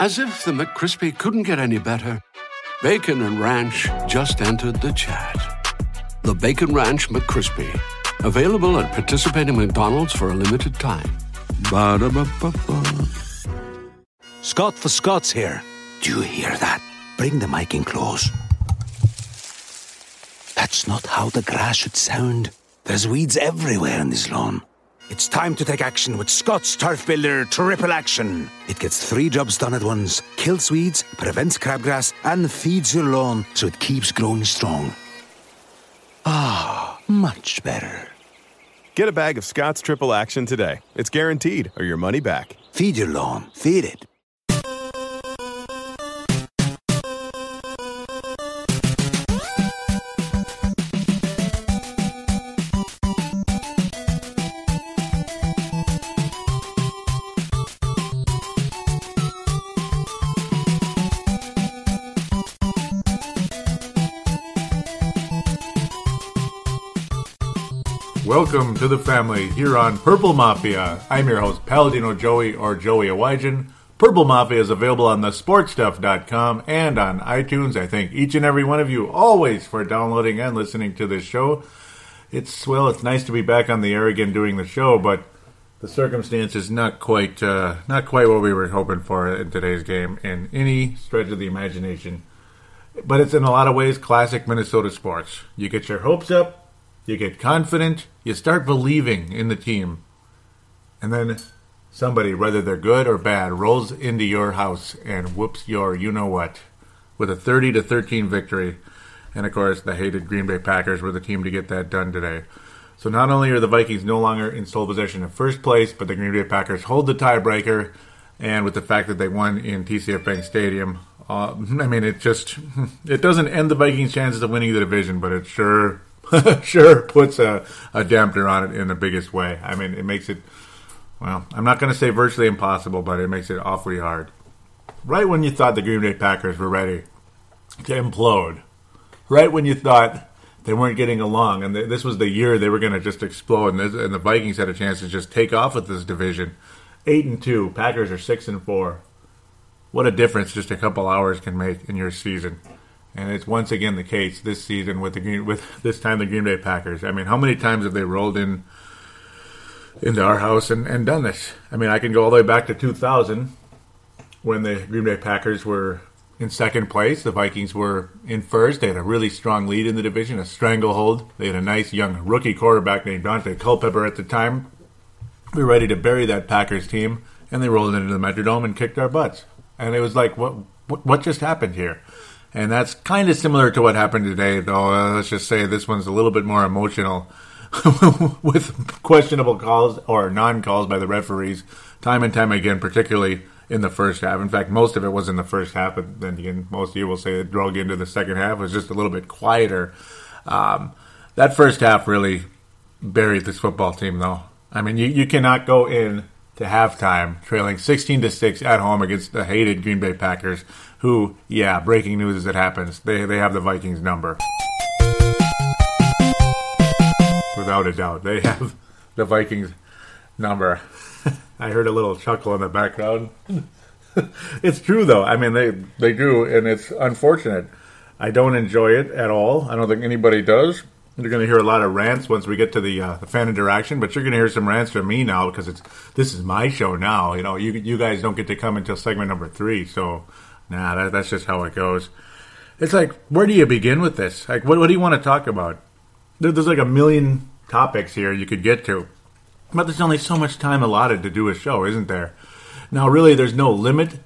As if the McCrispy couldn't get any better, Bacon and Ranch just entered the chat. The Bacon Ranch McCrispy, available at participating McDonald's for a limited time. Ba-da-ba-ba-ba. Scott for Scott's here. Do you hear that? Bring the mic in close. That's not how the grass should sound. There's weeds everywhere in this lawn. It's time to take action with Scott's Turf Builder Triple Action. It gets 3 jobs done at once. Kills weeds, prevents crabgrass, and feeds your lawn so it keeps growing strong. Ah, much better. Get a bag of Scott's Triple Action today. It's guaranteed, or your money back. Feed your lawn. Feed it. Welcome to the family here on Purple Mafia. I'm your host, Paladino Joey, or Joey Awajan. Purple Mafia is available on thesportstuff.com and on iTunes. I thank each and every one of you always for downloading and listening to this show. It's nice to be back on the air again doing the show, but the circumstances not quite what we were hoping for in today's game in any stretch of the imagination. But it's in a lot of ways classic Minnesota sports. You get your hopes up. You get confident, you start believing in the team, and then somebody, whether they're good or bad, rolls into your house and whoops your you-know-what with a 30-13 victory. And, of course, the hated Green Bay Packers were the team to get that done today. So not only are the Vikings no longer in sole possession of first place, but the Green Bay Packers hold the tiebreaker, and with the fact that they won in TCF Stadium, it doesn't end the Vikings' chances of winning the division, but it sure puts a damper on it in the biggest way. I mean, it makes it, well, I'm not going to say virtually impossible, but it makes it awfully hard. Right when you thought the Green Bay Packers were ready to implode, right when you thought they weren't getting along, and this was the year they were going to just explode, and the Vikings had a chance to just take off with this division. 8-2, Packers are 6-4. What a difference just a couple hours can make in your season. And it's once again the case this season with this time the Green Bay Packers. I mean, how many times have they rolled into our house and done this? I mean, I can go all the way back to 2000 when the Green Bay Packers were in second place. The Vikings were in first. They had a really strong lead in the division, a stranglehold. They had a nice young rookie quarterback named Dante Culpepper at the time. We were ready to bury that Packers team, and they rolled into the Metrodome and kicked our butts. And it was like, what just happened here? And that's kind of similar to what happened today, though. Let's just say this one's a little bit more emotional with questionable calls or non-calls by the referees time and time again, particularly in the first half. In fact, most of it was in the first half, but then again, most of you will say it drug into the second half. It was just a little bit quieter. That first half really buried this football team, though. I mean, you cannot go in to halftime trailing 16-6 at home against the hated Green Bay Packers, who, yeah, breaking news as it happens, they have the Vikings number. Without a doubt, they have the Vikings number. I heard a little chuckle in the background. It's true, though. I mean, they do, and it's unfortunate. I don't enjoy it at all. I don't think anybody does. You're going to hear a lot of rants once we get to the fan interaction, but you're going to hear some rants from me now because this is my show now. You know, you guys don't get to come until segment number 3, so that's just how it goes. It's like, where do you begin with this? Like, what do you want to talk about? There's like a million topics here you could get to, but there's only so much time allotted to do a show, isn't there? Now, really, there's no limit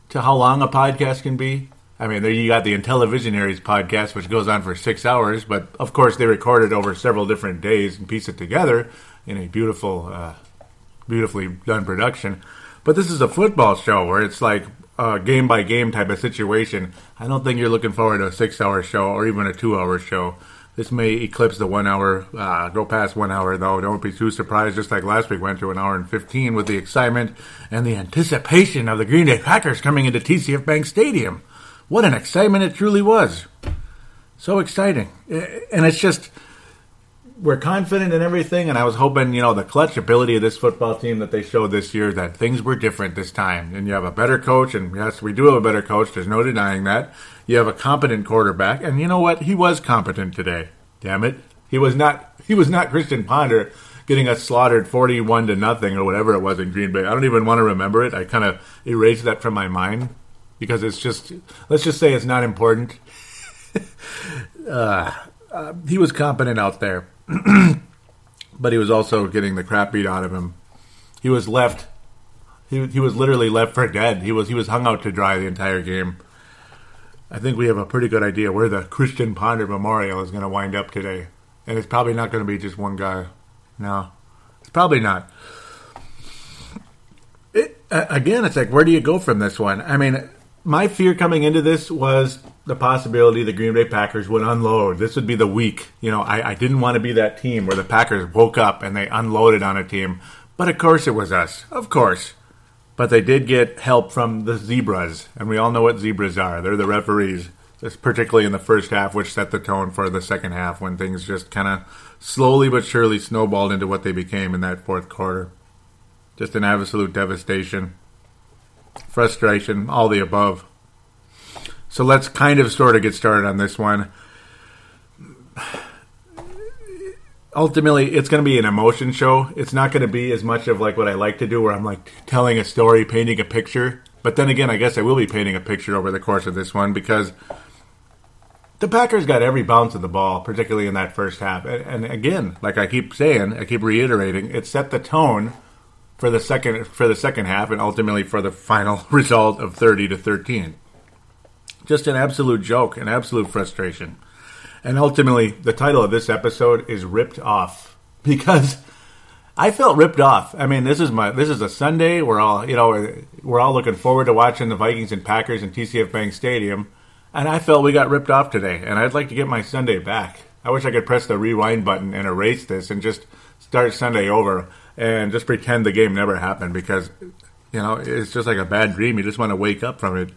to how long a podcast can be. I mean, there you got the Intellivisionaries podcast, which goes on for 6 hours, but of course they record it over several different days and piece it together in a beautifully done production. But this is a football show where it's like a game-by-game type of situation. I don't think you're looking forward to a 6-hour show or even a 2-hour show. This may eclipse the 1 hour, go past 1 hour, though. Don't be too surprised, just like last week went to 1 hour and 15 with the excitement and the anticipation of the Green Bay Packers coming into TCF Stadium. What an excitement it truly was. So exciting. And it's just, we're confident in everything, and I was hoping, the clutch ability of this football team that they showed this year, that things were different this time. And you have a better coach, and yes, we do have a better coach. There's no denying that. You have a competent quarterback, and you know what? He was competent today. Damn it. He was not Christian Ponder getting us slaughtered 41-0 or whatever it was in Green Bay. I don't even want to remember it. I kind of erased that from my mind because it's just, let's just say it's not important. He was competent out there. But he was also getting the crap beat out of him. He was left. He was literally left for dead. He was hung out to dry the entire game. I think we have a pretty good idea where the Christian Ponder Memorial is going to wind up today, and it's probably not going to be just one guy. No, it's probably not. Again, it's like, where do you go from this one? I mean, my fear coming into this was the possibility the Green Bay Packers would unload. This would be the week. I didn't want to be that team where the Packers woke up and they unloaded on a team. But of course it was us. Of course. But they did get help from the Zebras. And we all know what Zebras are. They're the referees. Particularly in the first half, which set the tone for the second half when things just kind of slowly but surely snowballed into what they became in that fourth quarter. Just an absolute devastation. Frustration, all the above. So let's kind of sort of get started on this one. Ultimately, it's going to be an emotion show. It's not going to be as much of like what I like to do where I'm like telling a story, painting a picture. But then again, I guess I will be painting a picture over the course of this one because the Packers got every bounce of the ball, particularly in that first half. And again, like I keep saying, I keep reiterating, it set the tone for the second half and ultimately for the final result of 30-13. Just an absolute joke, an absolute frustration. And ultimately, the title of this episode is Ripped Off. Because I felt ripped off. I mean, this is a Sunday. We're all looking forward to watching the Vikings and Packers in TCF Bank Stadium. And I felt we got ripped off today. And I'd like to get my Sunday back. I wish I could press the rewind button and erase this and just start Sunday over and just pretend the game never happened because, it's just like a bad dream. You just want to wake up from it.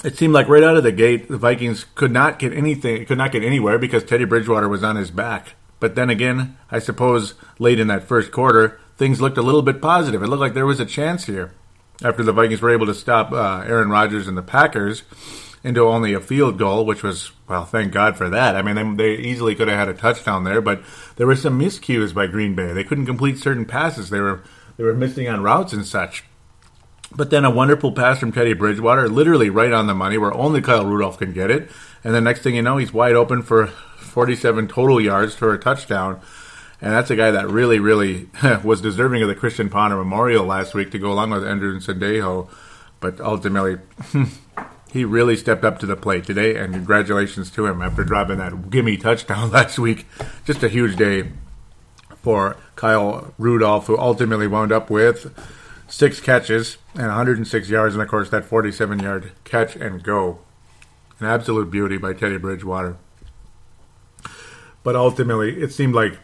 It seemed like right out of the gate, the Vikings could not get anywhere because Teddy Bridgewater was on his back. But then again, I suppose late in that first quarter, things looked a little bit positive. It looked like there was a chance here after the Vikings were able to stop Aaron Rodgers and the Packers into only a field goal, which was, well, thank God for that. I mean, they easily could have had a touchdown there, but there were some miscues by Green Bay. They couldn't complete certain passes. They were missing on routes and such. But then a wonderful pass from Teddy Bridgewater, literally right on the money, where only Kyle Rudolph can get it. And the next thing you know, he's wide open for 47 total yards for a touchdown. And that's a guy that really, really was deserving of the Christian Ponder Memorial last week to go along with Andrew Sendejo. But ultimately, he really stepped up to the plate today, and congratulations to him after dropping that gimme touchdown last week. Just a huge day for Kyle Rudolph, who ultimately wound up with 6 catches and 106 yards, and of course that 47-yard catch and go. An absolute beauty by Teddy Bridgewater. But ultimately, it seemed like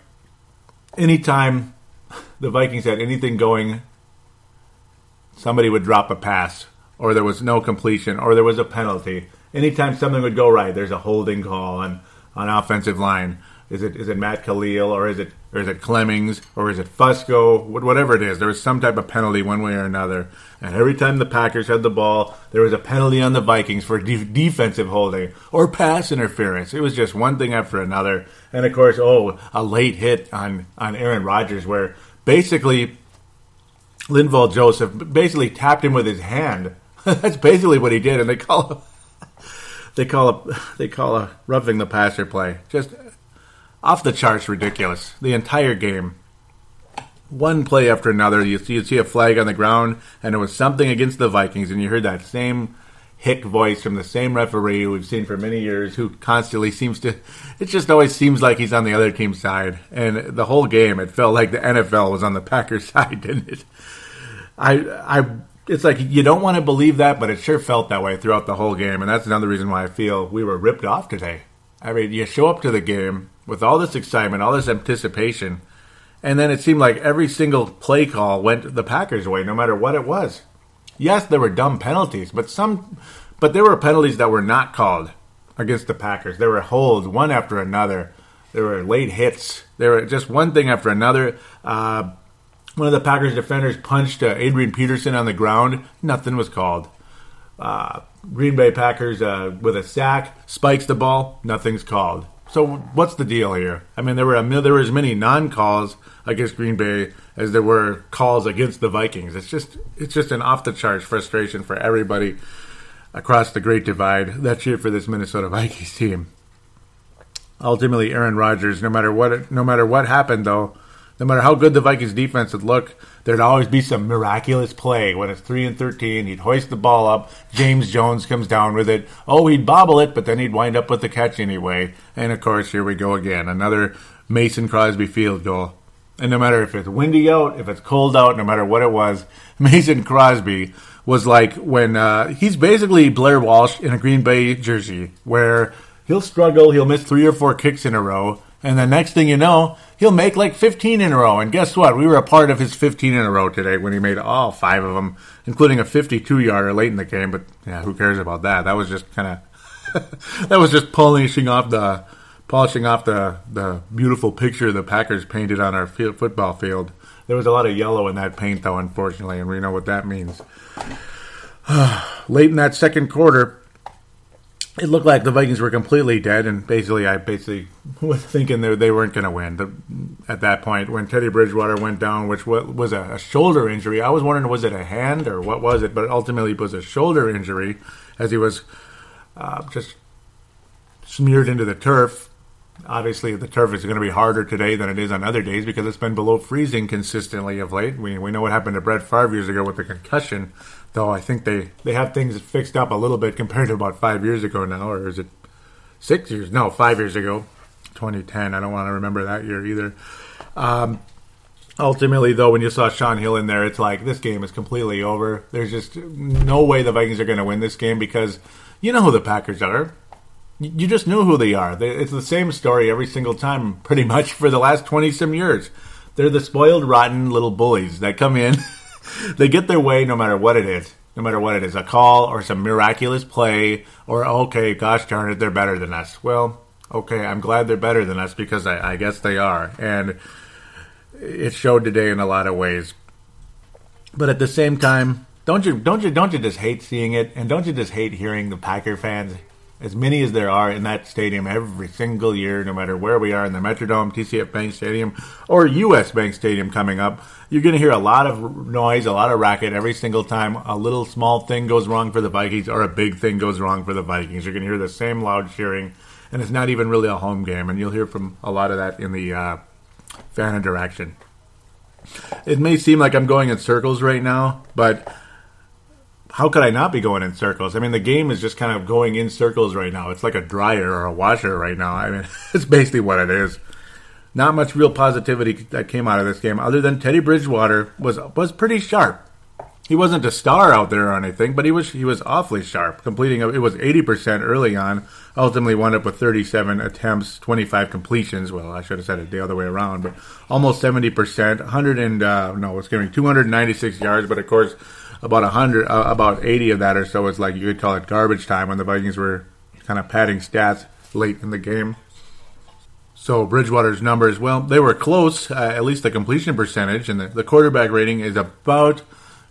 anytime the Vikings had anything going, somebody would drop a pass, or there was no completion, or there was a penalty. Anytime something would go right, there's a holding call on offensive line. Is it Matt Khalil, or is it Clemmings, or is it Fusco? Whatever it is, there was some type of penalty one way or another. And every time the Packers had the ball, there was a penalty on the Vikings for defensive holding or pass interference. It was just one thing after another. And of course, a late hit on Aaron Rodgers where basically Linval Joseph basically tapped him with his hand. That's basically what he did, and they call a roughing the passer play. Just off the charts ridiculous. The entire game. One play after another, you'd see a flag on the ground, and it was something against the Vikings, and you heard that same hick voice from the same referee we've seen for many years, who constantly it just always seems like he's on the other team's side. And the whole game, it felt like the NFL was on the Packers' side, didn't it? It's like you don't want to believe that, but it sure felt that way throughout the whole game, and that's another reason why I feel we were ripped off today. I mean, you show up to the game with all this excitement, all this anticipation, and then it seemed like every single play call went the Packers' way, no matter what it was. Yes, there were dumb penalties, but there were penalties that were not called against the Packers. There were holds, one after another. There were late hits. There were just one thing after another. One of the Packers defenders punched Adrian Peterson on the ground. Nothing was called. Green Bay Packers with a sack spikes the ball. Nothing's called. So what's the deal here? I mean, there were as many non-calls against Green Bay as there were calls against the Vikings. It's just an off-the-charts frustration for everybody across the Great Divide that cheered for this Minnesota Vikings team. Ultimately, Aaron Rodgers, no matter what happened, though, no matter how good the Vikings defense would look, there'd always be some miraculous play. When it's 3-13, he'd hoist the ball up. James Jones comes down with it. Oh, he'd bobble it, but then he'd wind up with the catch anyway. And, of course, here we go again. Another Mason Crosby field goal. And no matter if it's windy out, if it's cold out, no matter what it was, Mason Crosby was like when he's basically Blair Walsh in a Green Bay jersey, where he'll struggle, he'll miss 3 or 4 kicks in a row, and the next thing you know, he'll make like 15 in a row. And guess what? We were a part of his 15 in a row today when he made all 5 of them, including a 52-yarder late in the game. But yeah, who cares about that? That was just kind of that was just polishing off the beautiful picture the Packers painted on our football field. There was a lot of yellow in that paint, though, unfortunately, and we know what that means. Late in that second quarter, it looked like the Vikings were completely dead, and I was thinking they weren't going to win. At that point, when Teddy Bridgewater went down, which was a shoulder injury, I was wondering, was it a hand or what was it? But ultimately, it was a shoulder injury, as he was just smeared into the turf. Obviously, the turf is going to be harder today than it is on other days because it's been below freezing consistently of late. We know what happened to Brett Favre years ago with the concussion, though I think they have things fixed up a little bit compared to about 5 years ago now, or is it 6 years? No, 5 years ago, 2010. I don't want to remember that year either. Ultimately, though, when you saw Sean Hill in there, it's like this game is completely over. There's just no way the Vikings are going to win this game because you know who the Packers are. You just knew who they are. It's the same story every single time, pretty much, for the last 20-some years. They're the spoiled, rotten little bullies that come in. They get their way no matter what it is. No matter what it is. A call or some miraculous play or, okay, gosh darn it, they're better than us. Well, okay, I'm glad they're better than us because I guess they are. And it showed today in a lot of ways. But at the same time, don't you just hate seeing it? And don't you just hate hearing the Packer fans, as many as there are in that stadium every single year, no matter where we are in the Metrodome, TCF Bank Stadium, or U.S. Bank Stadium coming up, you're going to hear a lot of noise, a lot of racket every single time a little small thing goes wrong for the Vikings or a big thing goes wrong for the Vikings. You're going to hear the same loud cheering, and it's not even really a home game, and you'll hear from a lot of that in the fan interaction. It may seem like I'm going in circles right now, but how could I not be going in circles? I mean, the game is just kind of going in circles right now. It's like a dryer or a washer right now. I mean, it's basically what it is. Not much real positivity that came out of this game, other than Teddy Bridgewater was pretty sharp. He wasn't a star out there or anything, but he was awfully sharp. It was 80% early on. Ultimately wound up with 37 attempts, 25 completions. Well, I should have said it the other way around, but almost 70%. 296 yards, but of course, about 80 of that or so is like you could call it garbage time when the Vikings were kind of padding stats late in the game. So Bridgewater's numbers, well, they were close, at least the completion percentage, and the quarterback rating is about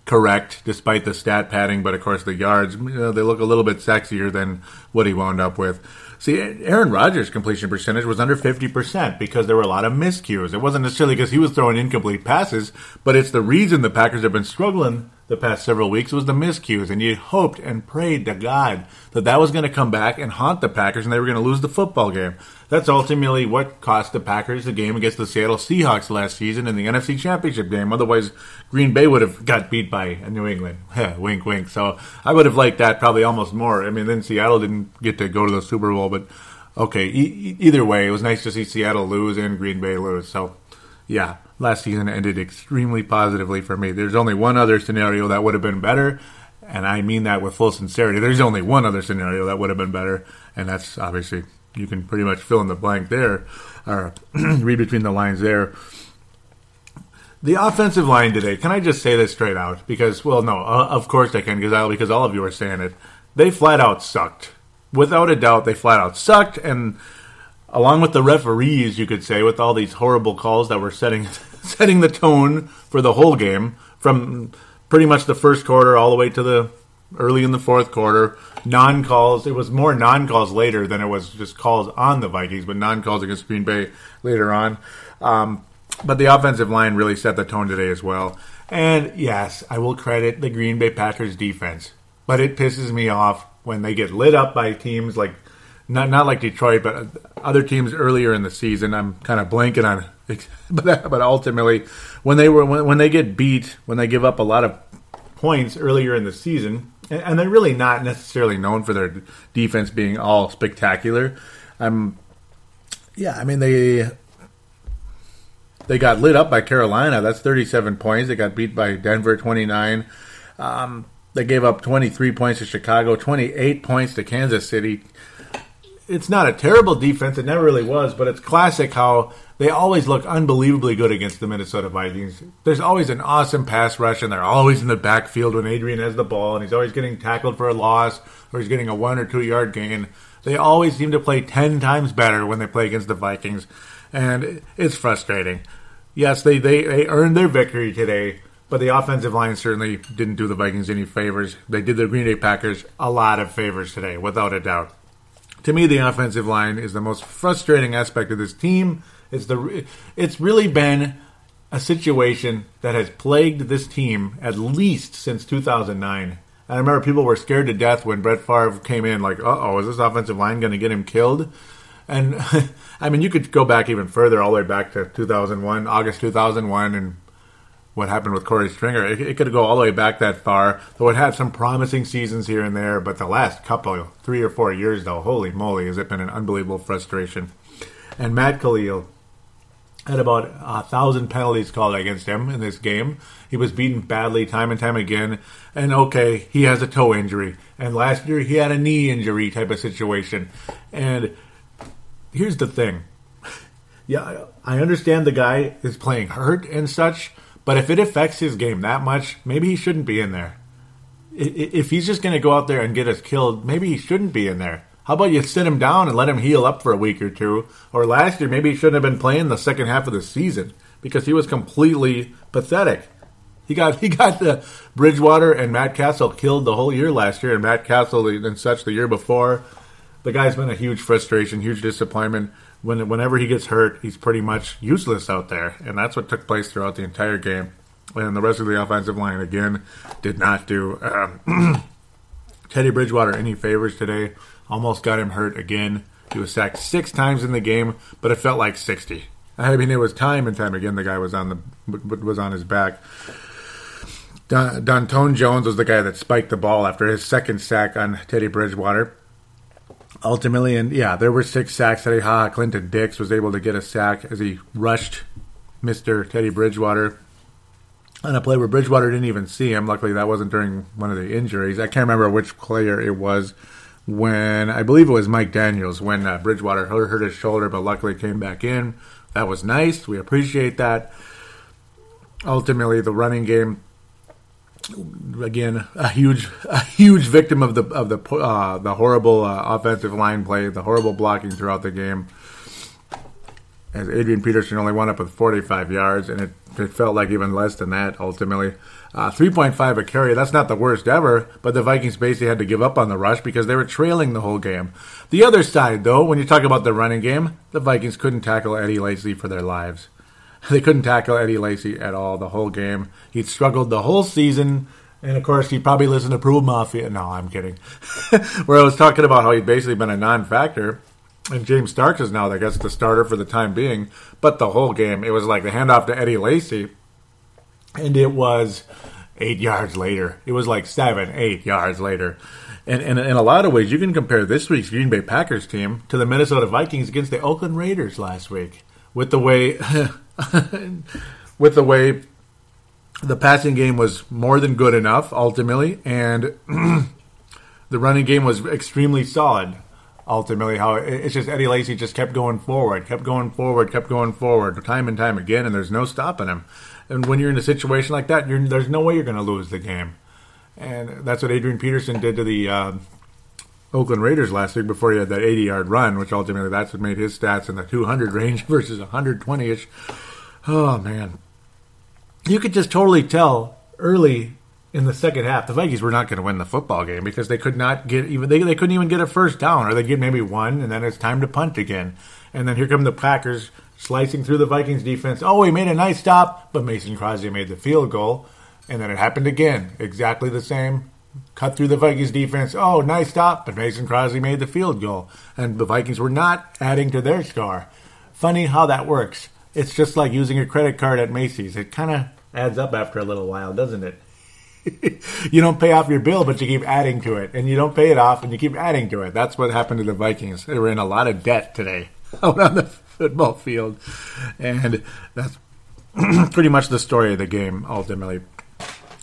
correct despite the stat padding, but of course the yards, they look a little bit sexier than what he wound up with. See, Aaron Rodgers' completion percentage was under 50% because there were a lot of miscues. It wasn't necessarily because he was throwing incomplete passes, but it's the reason the Packers have been struggling the past several weeks was the miscues, and you hoped and prayed to God that was going to come back and haunt the Packers and they were going to lose the football game. That's ultimately what cost the Packers the game against the Seattle Seahawks last season in the NFC Championship game. Otherwise, Green Bay would have got beat by New England. Wink, wink. So I would have liked that probably almost more. I mean, then Seattle didn't get to go to the Super Bowl, but okay, either way, it was nice to see Seattle lose and Green Bay lose. So, yeah, last season ended extremely positively for me. There's only one other scenario that would have been better, and I mean that with full sincerity. There's only one other scenario that would have been better, and that's obviously, you can pretty much fill in the blank there, or read between the lines there. The offensive line today, can I just say this straight out? Because, well, no, of course I can, because all of you are saying it. They flat out sucked. Without a doubt, they flat out sucked, and along with the referees, you could say, with all these horrible calls that were setting the tone for the whole game from pretty much the first quarter all the way to the early in the fourth quarter. Non-calls. It was more non-calls later than it was just calls on the Vikings, but non-calls against Green Bay later on. But the offensive line really set the tone today as well. And yes, I will credit the Green Bay Packers defense, but it pisses me off when they get lit up by teams like, not like Detroit, but other teams earlier in the season. I'm kind of blanking on it, but ultimately, when they get beat, when they give up a lot of points earlier in the season, and they're really not necessarily known for their defense being all spectacular. They got lit up by Carolina. That's 37 points. They got beat by Denver 29. They gave up 23 points to Chicago, 28 points to Kansas City. It's not a terrible defense. It never really was, but it's classic how they always look unbelievably good against the Minnesota Vikings. There's always an awesome pass rush, and they're always in the backfield when Adrian has the ball, and he's always getting tackled for a loss, or he's getting a 1 or 2 yard gain. They always seem to play 10 times better when they play against the Vikings, and it's frustrating. Yes, they earned their victory today, but the offensive line certainly didn't do the Vikings any favors. They did the Green Bay Packers a lot of favors today, without a doubt. To me, the offensive line is the most frustrating aspect of this team. It's really been a situation that has plagued this team at least since 2009. And I remember people were scared to death when Brett Favre came in, like, uh-oh, is this offensive line going to get him killed? And, I mean, you could go back even further, all the way back to 2001, August 2001, and what happened with Corey Stringer. It could go all the way back that far. Though it had some promising seasons here and there, but the last couple, 3 or 4 years, though, holy moly, has it been an unbelievable frustration. And Matt Khalil had about 1,000 penalties called against him in this game. He was beaten badly time and time again. And okay, he has a toe injury. And last year he had a knee injury type of situation. And here's the thing. Yeah, I understand the guy is playing hurt and such, but if it affects his game that much, maybe he shouldn't be in there. If he's just going to go out there and get us killed, maybe he shouldn't be in there. How about you sit him down and let him heal up for a week or two? Or last year, maybe he shouldn't have been playing the second half of the season because he was completely pathetic. He got the Bridgewater and Matt Castle killed the whole year last year, and Matt Castle and such the year before. The guy's been a huge frustration, huge disappointment. Whenever he gets hurt, he's pretty much useless out there, and that's what took place throughout the entire game. And the rest of the offensive line, again, did not do Teddy Bridgewater any favors today. Almost got him hurt again. He was sacked 6 times in the game, but it felt like 60. I mean, it was time and time again the guy was on his back. Dontone Jones was the guy that spiked the ball after his second sack on Teddy Bridgewater. Ultimately, and yeah, there were 6 sacks today. Clinton Dix was able to get a sack as he rushed Mr. Teddy Bridgewater on a play where Bridgewater didn't even see him. Luckily, that wasn't during one of the injuries. I can't remember which player it was. I believe it was Mike Daniels, when Bridgewater hurt his shoulder, but luckily came back in. That was nice. We appreciate that. Ultimately, the running game, again, a huge victim of the horrible offensive line play, the horrible blocking throughout the game. As Adrian Peterson only wound up with 45 yards, and it felt like even less than that, ultimately. 3.5 a carry, that's not the worst ever, but the Vikings basically had to give up on the rush because they were trailing the whole game. The other side, though, when you talk about the running game, the Vikings couldn't tackle Eddie Lacy for their lives. They couldn't tackle Eddie Lacy at all the whole game. He'd struggled the whole season, and of course, he probably listened to Prove Mafia. No, I'm kidding. Where I was talking about how he'd basically been a non-factor. And James Starks is now, I guess, the starter for the time being. But the whole game, it was like the handoff to Eddie Lacy, and it was 8 yards later. It was like 7-8 yards later. And in a lot of ways, you can compare this week's Green Bay Packers team to the Minnesota Vikings against the Oakland Raiders last week. With the way the passing game was more than good enough, ultimately, and the running game was extremely solid. Ultimately, how it's just Eddie Lacy just kept going forward, time and time again, and there's no stopping him. And when you're in a situation like that, there's no way you're going to lose the game. And that's what Adrian Peterson did to the Oakland Raiders last week before he had that 80-yard run, which ultimately that's what made his stats in the 200 range versus 120-ish. Oh, man. You could just totally tell early in the second half the Vikings were not going to win the football game because they could not get even they couldn't even get a first down, or they'd get maybe one, and then it's time to punt again. And then here come the Packers slicing through the Vikings defense. Oh, he made a nice stop, but Mason Crosby made the field goal. And then it happened again. Exactly the same. Cut through the Vikings defense. Oh, nice stop, but Mason Crosby made the field goal. And the Vikings were not adding to their score. Funny how that works. It's just like using a credit card at Macy's. It kind of adds up after a little while, doesn't it? You don't pay off your bill, but you keep adding to it. And you don't pay it off, and you keep adding to it. That's what happened to the Vikings. They were in a lot of debt today out on the football field. And that's pretty much the story of the game, ultimately.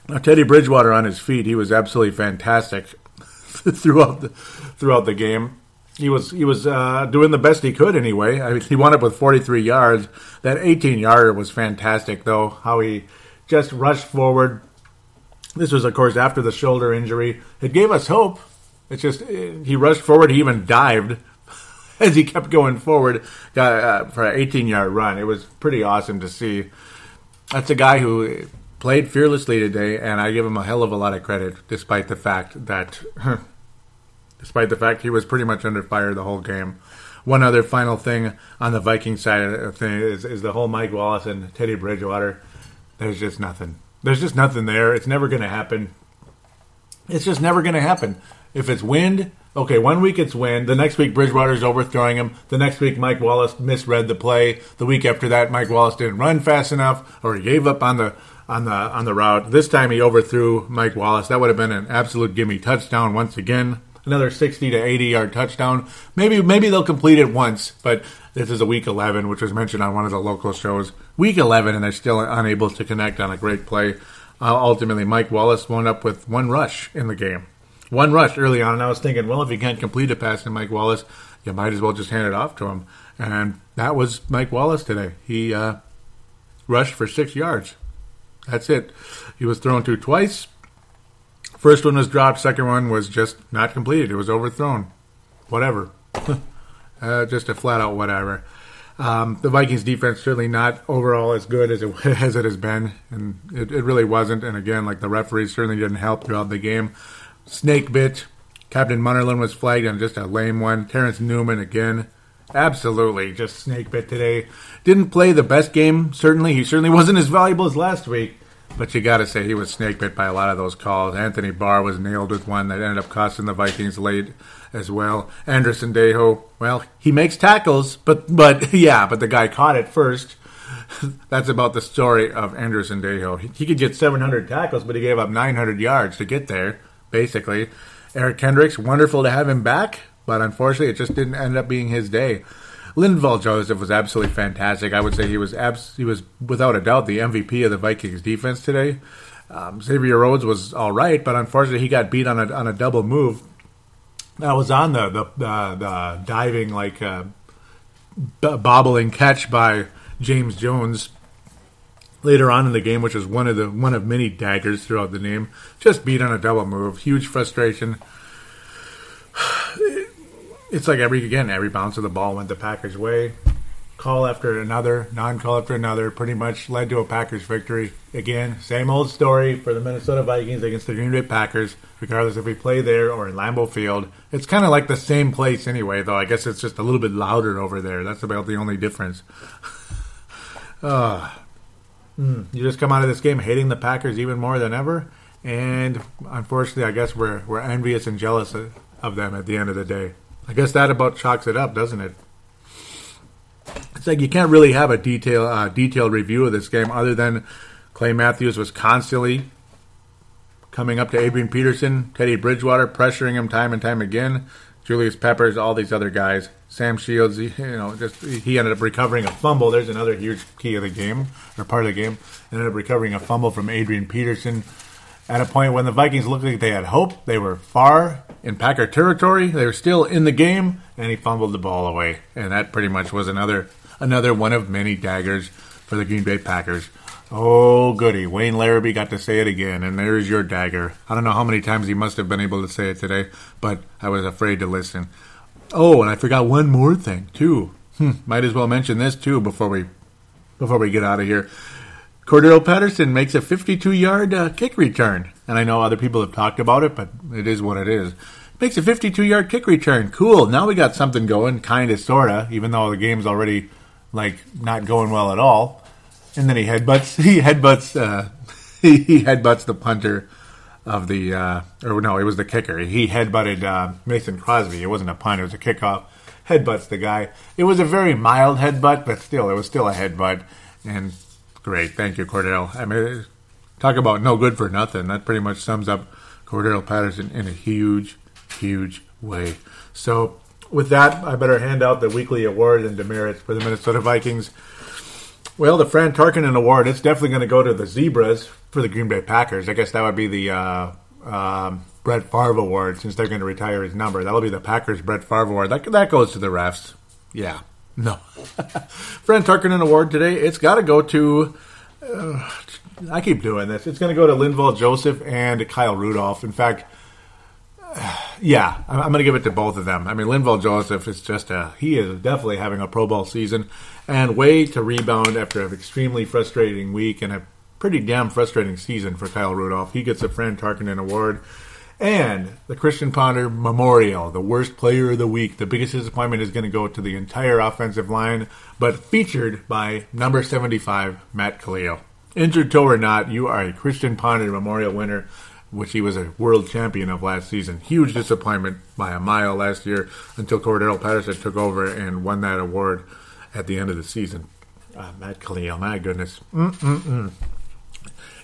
Now, Teddy Bridgewater on his feet, he was absolutely fantastic throughout the game. He was doing the best he could anyway. I mean, he wound up with 43 yards. That 18-yarder was fantastic, though, how he just rushed forward. This was, of course, after the shoulder injury. It gave us hope. It's just he rushed forward. He even dived as he kept going forward for an 18-yard run. It was pretty awesome to see. That's a guy who played fearlessly today, and I give him a hell of a lot of credit, despite the fact he was pretty much under fire the whole game. One other final thing on the Viking side of things is the whole Mike Wallace and Teddy Bridgewater. There's just nothing. There's just nothing there. It's never going to happen. It's just never going to happen. If it's wind, okay, 1 week it's wind. The next week Bridgewater's overthrowing him. The next week Mike Wallace misread the play. The week after that Mike Wallace didn't run fast enough, or he gave up on the route. This time he overthrew Mike Wallace. That would have been an absolute gimme touchdown once again. Another 60 to 80-yard touchdown. Maybe they'll complete it once, but this is a week 11, which was mentioned on one of the local shows. Week 11, and they're still unable to connect on a great play. Ultimately, Mike Wallace wound up with one rush in the game. One rush early on, and I was thinking, well, if you can't complete a pass to Mike Wallace, you might as well just hand it off to him. And that was Mike Wallace today. He rushed for 6 yards. That's it. He was thrown to twice. First one was dropped. Second one was just not completed. It was overthrown. Whatever. Just a flat-out whatever. The Vikings defense certainly not overall as good as it has been. And it really wasn't. And again, like the referees certainly didn't help throughout the game. Snake bit. Captain Munnerlyn was flagged on just a lame one. Terrence Newman again. Absolutely just snake bit today. Didn't play the best game, certainly. He certainly wasn't as valuable as last week. But you got to say he was snake bit by a lot of those calls. Anthony Barr was nailed with one that ended up costing the Vikings late as well. Anderson Dejo, well, he makes tackles, but the guy caught it first. That's about the story of Anderson Dejo. He could get 700 tackles, but he gave up 900 yards to get there, basically. Eric Kendricks, wonderful to have him back, but unfortunately it just didn't end up being his day. Linval Joseph was absolutely fantastic. I would say he was without a doubt the MVP of the Vikings defense today. Xavier Rhodes was all right, but unfortunately he got beat on a double move. That was on the diving bobbling catch by James Jones later on in the game, which was one of many daggers throughout the game. Just beat on a double move. Huge frustration. It's like every bounce of the ball went the Packers' way. Call after another, non-call after another, pretty much led to a Packers victory. Again, same old story for the Minnesota Vikings against the Green Bay Packers, regardless if we play there or in Lambeau Field. It's kind of like the same place anyway, though. I guess it's just a little bit louder over there. That's about the only difference. You just come out of this game hating the Packers even more than ever, and unfortunately, I guess we're envious and jealous of them at the end of the day. I guess that about chalks it up, doesn't it? It's like you can't really have a detailed review of this game other than Clay Matthews was constantly coming up to Adrian Peterson, Teddy Bridgewater, pressuring him time and time again, Julius Peppers, all these other guys. Sam Shields, he ended up recovering a fumble. There's another huge key of the game, or part of the game. Ended up recovering a fumble from Adrian Peterson at a point when the Vikings looked like they had hope. They were far in Packer territory. They were still in the game, and he fumbled the ball away. And that pretty much was another one of many daggers for the Green Bay Packers. Oh, goody. Wayne Larrabee got to say it again, and there's your dagger. I don't know how many times he must have been able to say it today, but I was afraid to listen. Oh, and I forgot one more thing, too. Might as well mention this, too, before we get out of here. Cordero Patterson makes a 52-yard kick return. And I know other people have talked about it, but it is what it is. Makes a 52-yard kick return. Cool. Now we got something going, kind of, sort of, even though the game's already, not going well at all. And then he headbutts the punter of the, it was the kicker. He headbutted Mason Crosby. It wasn't a punt, it was a kickoff. Headbutts the guy. It was a very mild headbutt, but still, it was still a headbutt. And great. Thank you, Cordero. I mean, talk about no good for nothing. That pretty much sums up Cordero Patterson in a huge, huge way. So with that, I better hand out the weekly awards and demerits for the Minnesota Vikings. Well, the Fran Tarkenton Award, it's definitely going to go to the Zebras for the Green Bay Packers. I guess that would be the Brett Favre Award, since they're going to retire his number. That'll be the Packers Brett Favre Award. That goes to the refs. Yeah. No. Fran Tarkenton Award today, it's got to go to... I keep doing this. It's going to go to Linval Joseph and Kyle Rudolph. In fact, I'm going to give it to both of them. I mean, Linval Joseph is he is definitely having a Pro Bowl season and way to rebound after an extremely frustrating week and a pretty damn frustrating season for Kyle Rudolph. He gets a Fran Tarkenton Award. And the Christian Ponder Memorial, the worst player of the week. The biggest disappointment is going to go to the entire offensive line, but featured by number 75, Matt Kalil. Injured toe or not, you are a Christian Ponder Memorial winner, which he was a world champion of last season. Huge disappointment by a mile last year until Cordero Patterson took over and won that award at the end of the season. Matt Kalil, my goodness.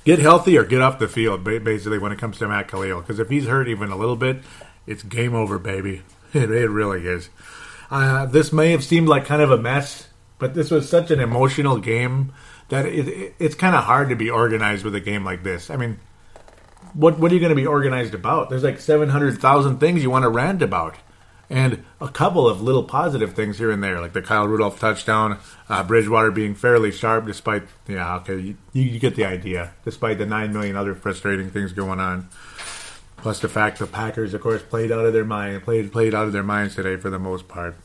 Get healthy or get off the field, basically, when it comes to Matt Kalil. Because if he's hurt even a little bit, it's game over, baby. It really is. This may have seemed like kind of a mess, but this was such an emotional game that it's kind of hard to be organized with a game like this. I mean, what are you going to be organized about? There's like 700,000 things you want to rant about. And a couple of little positive things here and there, like the Kyle Rudolph touchdown, Bridgewater being fairly sharp despite, you get the idea, despite the 9 million other frustrating things going on. Plus the fact the Packers, of course, played out of their minds today for the most part.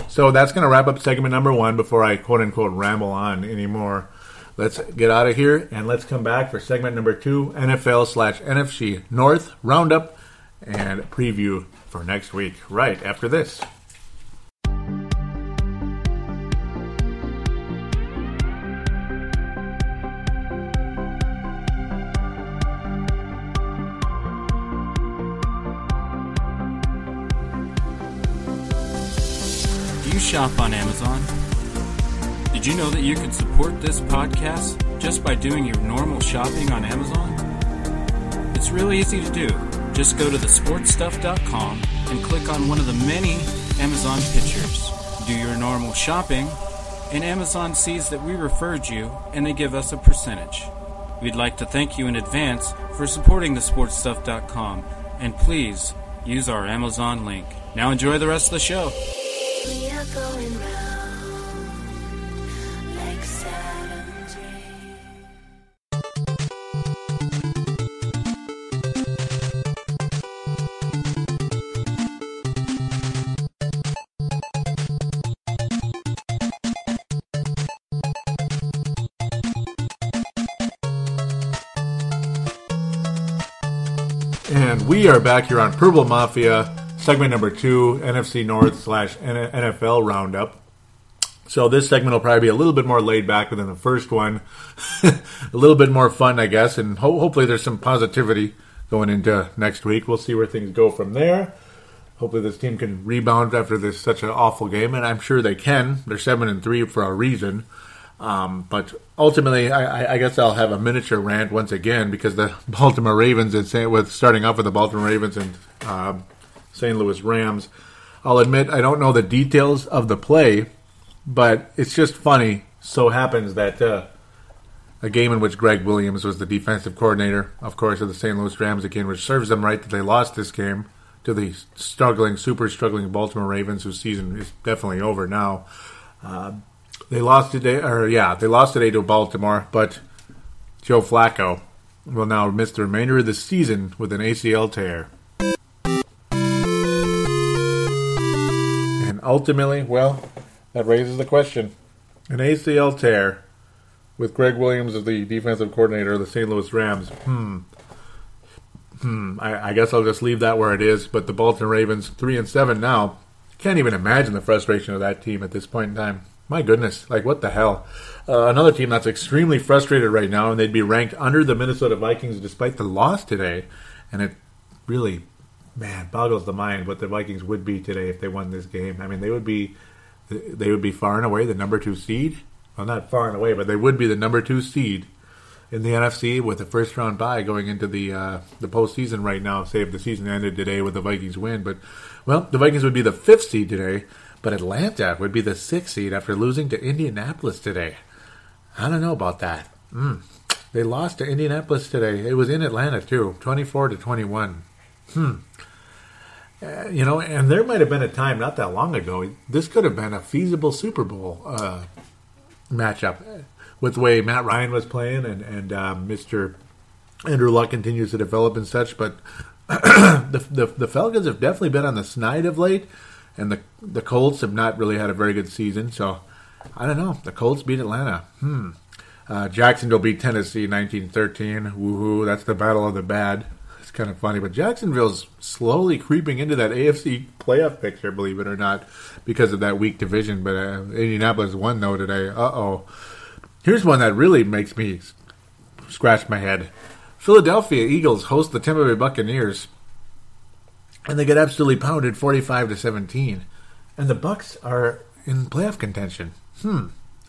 So that's going to wrap up segment number 1 before I quote-unquote ramble on anymore. Let's get out of here and let's come back for segment number 2, NFL/NFC North Roundup and preview for next week, right after this. Do you shop on Amazon? Did you know that you can support this podcast just by doing your normal shopping on Amazon? It's really easy to do. Just go to thesportstuff.com and click on one of the many Amazon pictures. Do your normal shopping, and Amazon sees that we referred you, and they give us a percentage. We'd like to thank you in advance for supporting thesportstuff.com, and please use our Amazon link. Now enjoy the rest of the show. We are going round like Saturn dreams. And we are back here on Purple Mafia, segment number 2, NFC North/NFL Roundup. So this segment will probably be a little bit more laid back than the first one. A little bit more fun, I guess, and hopefully there's some positivity going into next week. We'll see where things go from there. Hopefully this team can rebound after this such an awful game, and I'm sure they can. They're 7-3 for a reason. But ultimately, I guess I'll have a miniature rant once again because the Baltimore Ravens, starting off with the Baltimore Ravens and St. Louis Rams. I'll admit I don't know the details of the play, but it's just funny. So happens that a game in which Greg Williams was the defensive coordinator, of course, of the St. Louis Rams again, which serves them right that they lost this game to the super struggling Baltimore Ravens, whose season is definitely over now. They lost today, to Baltimore, but Joe Flacco will now miss the remainder of the season with an ACL tear. And ultimately, well, that raises the question. An ACL tear with Greg Williams as the defensive coordinator of the St. Louis Rams. I guess I'll just leave that where it is. But the Baltimore Ravens, 3-7 now. Can't even imagine the frustration of that team at this point in time. My goodness, like what the hell? Another team that's extremely frustrated right now, and they'd be ranked under the Minnesota Vikings despite the loss today. And it really, boggles the mind what the Vikings would be today if they won this game. I mean, they would be far and away the number 2 seed. Well, not far and away, but they would be the number 2 seed in the NFC with a first-round bye going into the postseason right now, say if the season ended today with the Vikings win. But, well, the Vikings would be the 5th seed today, but Atlanta would be the 6th seed after losing to Indianapolis today. I don't know about that. They lost to Indianapolis today. It was in Atlanta, too, 24-21. And there might have been a time not that long ago, this could have been a feasible Super Bowl matchup with the way Matt Ryan was playing and Mr. Andrew Luck continues to develop and such. But the Falcons have definitely been on the snide of late, and the Colts have not really had a very good season. So, I don't know. The Colts beat Atlanta. Jacksonville beat Tennessee 19-13. Woohoo, that's the battle of the bad. It's kind of funny. But Jacksonville's slowly creeping into that AFC playoff picture, believe it or not, because of that weak division. But Indianapolis won, though, today. Uh-oh. Here's one that really makes me scratch my head. Philadelphia Eagles host the Tampa Bay Buccaneers, and they get absolutely pounded 45-17. And the Bucs are in playoff contention.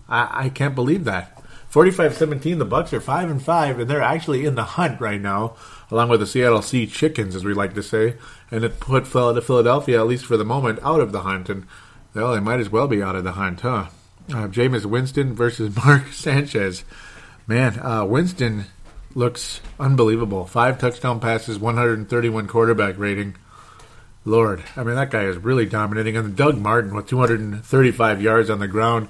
I can't believe that. 45-17, the Bucs are 5-5, and they're actually in the hunt right now, along with the Seattle Sea Chickens, as we like to say. And it put Philadelphia, at least for the moment, out of the hunt. And, well, they might as well be out of the hunt, huh? Jameis Winston versus Mark Sanchez. Man, Winston looks unbelievable. 5 touchdown passes, 131 quarterback rating. Lord, I mean, that guy is really dominating. And Doug Martin with 235 yards on the ground.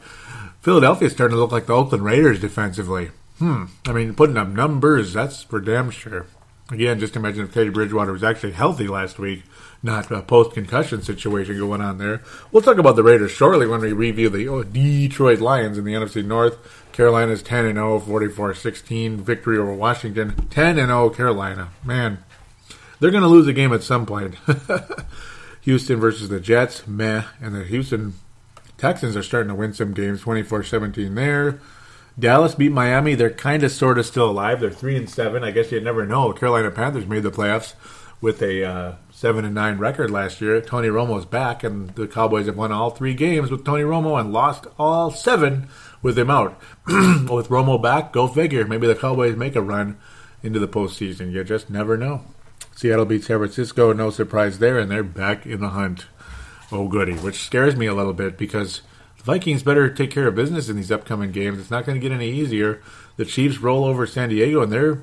Philadelphia's starting to look like the Oakland Raiders defensively. I mean, putting up numbers, that's for damn sure. Again, just imagine if Teddy Bridgewater was actually healthy last week, not a post-concussion situation going on there. We'll talk about the Raiders shortly when we review the Detroit Lions in the NFC North. Carolina's 10-0, 44-16 victory over Washington. 10-0 Carolina. Man, they're going to lose a game at some point. Houston versus the Jets, meh. And the Houston Texans are starting to win some games, 24-17 there. Dallas beat Miami. They're kind of sort of still alive. They're 3-7. I guess you never know. Carolina Panthers made the playoffs with a 7-9 record last year. Tony Romo's back, and the Cowboys have won all 3 games with Tony Romo and lost all 7 with him out. With Romo back, go figure. Maybe the Cowboys make a run into the postseason. You just never know. Seattle beat San Francisco. No surprise there, and they're back in the hunt. Oh, goody, which scares me a little bit because the Vikings better take care of business in these upcoming games. It's not going to get any easier. The Chiefs roll over San Diego, and they're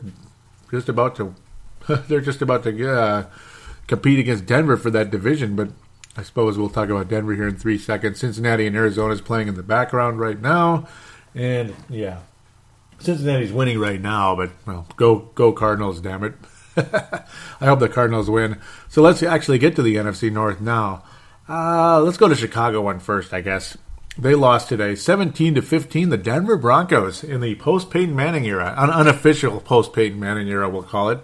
just about to compete against Denver for that division. But I suppose we'll talk about Denver here in 3 seconds. Cincinnati and Arizona is playing in the background right now, and yeah, Cincinnati's winning right now. But well, go Cardinals, damn it! I hope the Cardinals win. So let's actually get to the NFC North now. Let's go to Chicago one first, I guess. They lost today, 17-15, the Denver Broncos in the post-Peyton Manning era, an unofficial post-Peyton Manning era, we'll call it.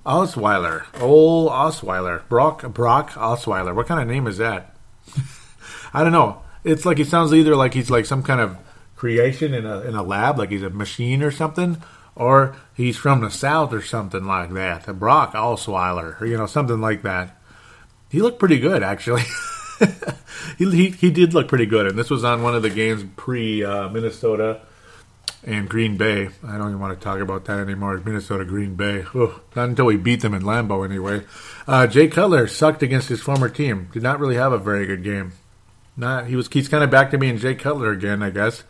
Osweiler, old Osweiler, Brock Osweiler. What kind of name is that? I don't know. It's like he sounds either like he's like some kind of creation in a lab, like he's a machine or something, or he's from the South or something like that. Brock Osweiler, or something like that. He looked pretty good, actually. he did look pretty good, and this was on one of the games pre-Minnesota and Green Bay. I don't even want to talk about that anymore. It's Minnesota, Green Bay. Ugh, not until we beat them in Lambeau, anyway. Jay Cutler sucked against his former team. Did not really have a very good game. He's kind of back to being Jay Cutler again, I guess.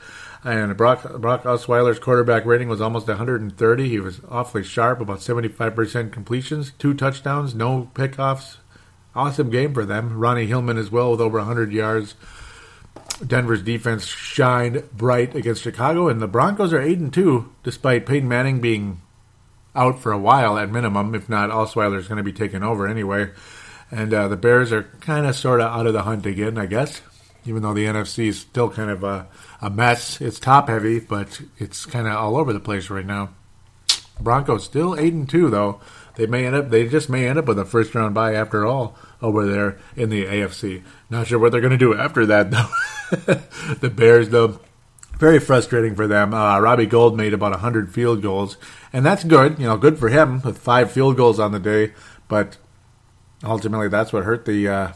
And Brock Osweiler's quarterback rating was almost 130. He was awfully sharp, about 75% completions, 2 touchdowns, no pickoffs. Awesome game for them. Ronnie Hillman as well with over 100 yards. Denver's defense shined bright against Chicago, and the Broncos are 8-2, despite Peyton Manning being out for a while at minimum, if not Osweiler's going to be taking over anyway. And the Bears are kind of sort of out of the hunt again, I guess, even though the NFC is still kind of a mess. It's top-heavy, but it's kind of all over the place right now. Broncos still 8-2, though. They just may end up with a first-round bye after all over there in the AFC. Not sure what they're going to do after that, though. The Bears, though, very frustrating for them. Robbie Gould made about 100 field goals, and that's good. Good for him with 5 field goals on the day. But ultimately, that's what hurt the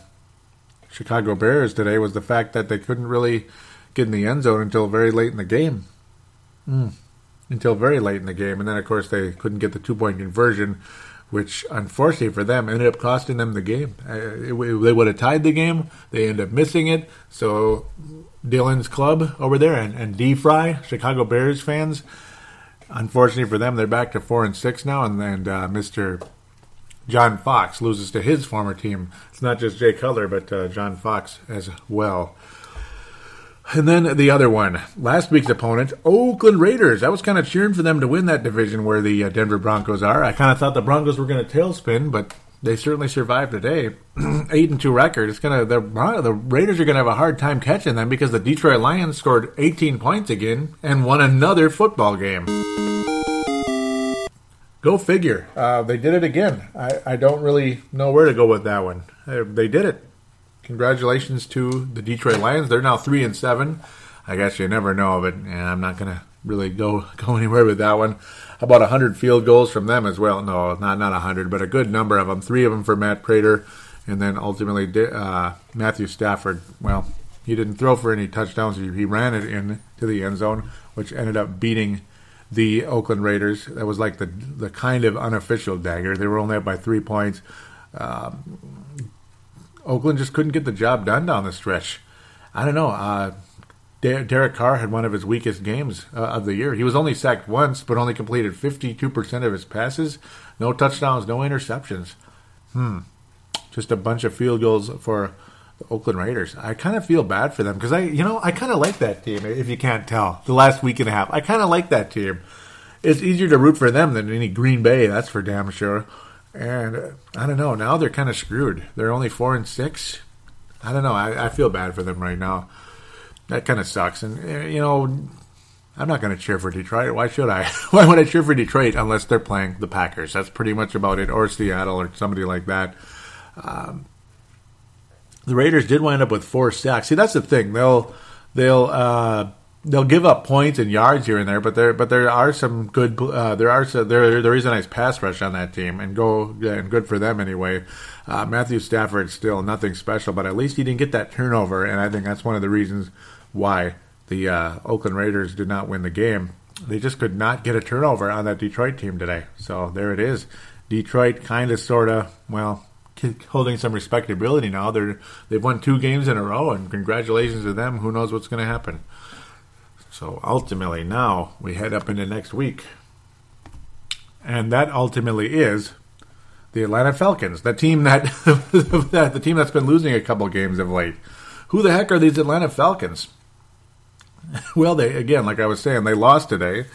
Chicago Bears today, was the fact that they couldn't really get in the end zone until very late in the game. Until very late in the game. And then, of course, they couldn't get the 2-point conversion, which, unfortunately for them, ended up costing them the game. They would have tied the game. They ended up missing it. So Dylan's club over there and D-Fry, Chicago Bears fans, unfortunately for them, they're back to 4-6 now. And Mr. John Fox loses to his former team. It's not just Jay Cutler, but John Fox as well. And then the other one, last week's opponent, Oakland Raiders. I was kind of cheering for them to win that division where the Denver Broncos are. I kind of thought the Broncos were going to tailspin, but they certainly survived today. 8-2 record. The Raiders are going to have a hard time catching them because the Detroit Lions scored 18 points again and won another football game. Go figure. They did it again. I don't really know where to go with that one. They did it. Congratulations to the Detroit Lions. They're now 3-7. I guess you never know, but I'm not going to really go anywhere with that one. About 100 field goals from them as well. No, not 100, but a good number of them. 3 of them for Matt Prater, and then ultimately Matthew Stafford. Well, he didn't throw for any touchdowns. He ran it in to the end zone, which ended up beating the Oakland Raiders. That was like the kind of unofficial dagger. They were only up by 3 points. Oakland just couldn't get the job done down the stretch. I don't know. Derek Carr had one of his weakest games of the year. He was only sacked once, but only completed 52% of his passes. No touchdowns, no interceptions. Just a bunch of field goals for the Oakland Raiders. I kind of feel bad for them because I kind of like that team, if you can't tell. The last week and a half, I kind of like that team. It's easier to root for them than any Green Bay, that's for damn sure. And I don't know. Now they're kind of screwed. They're only 4-6. I don't know. I feel bad for them right now. That kind of sucks. And, I'm not going to cheer for Detroit. Why should I? Why would I cheer for Detroit unless they're playing the Packers? That's pretty much about it. Or Seattle or somebody like that. The Raiders did wind up with 4 sacks. See, that's the thing. They'll give up points and yards here and there, but there are some good. There is a nice pass rush on that team, and good for them anyway. Matthew Stafford still nothing special, but at least he didn't get that turnover, and I think that's one of the reasons why the Oakland Raiders did not win the game. They just could not get a turnover on that Detroit team today. So there it is. Detroit kind of, sort of, holding some respectability now. They've won 2 games in a row, and congratulations to them. Who knows what's going to happen? So ultimately now we head up into next week. And that ultimately is the Atlanta Falcons, the team that's been losing a couple games of late. Who the heck are these Atlanta Falcons? Well, like I was saying, they lost today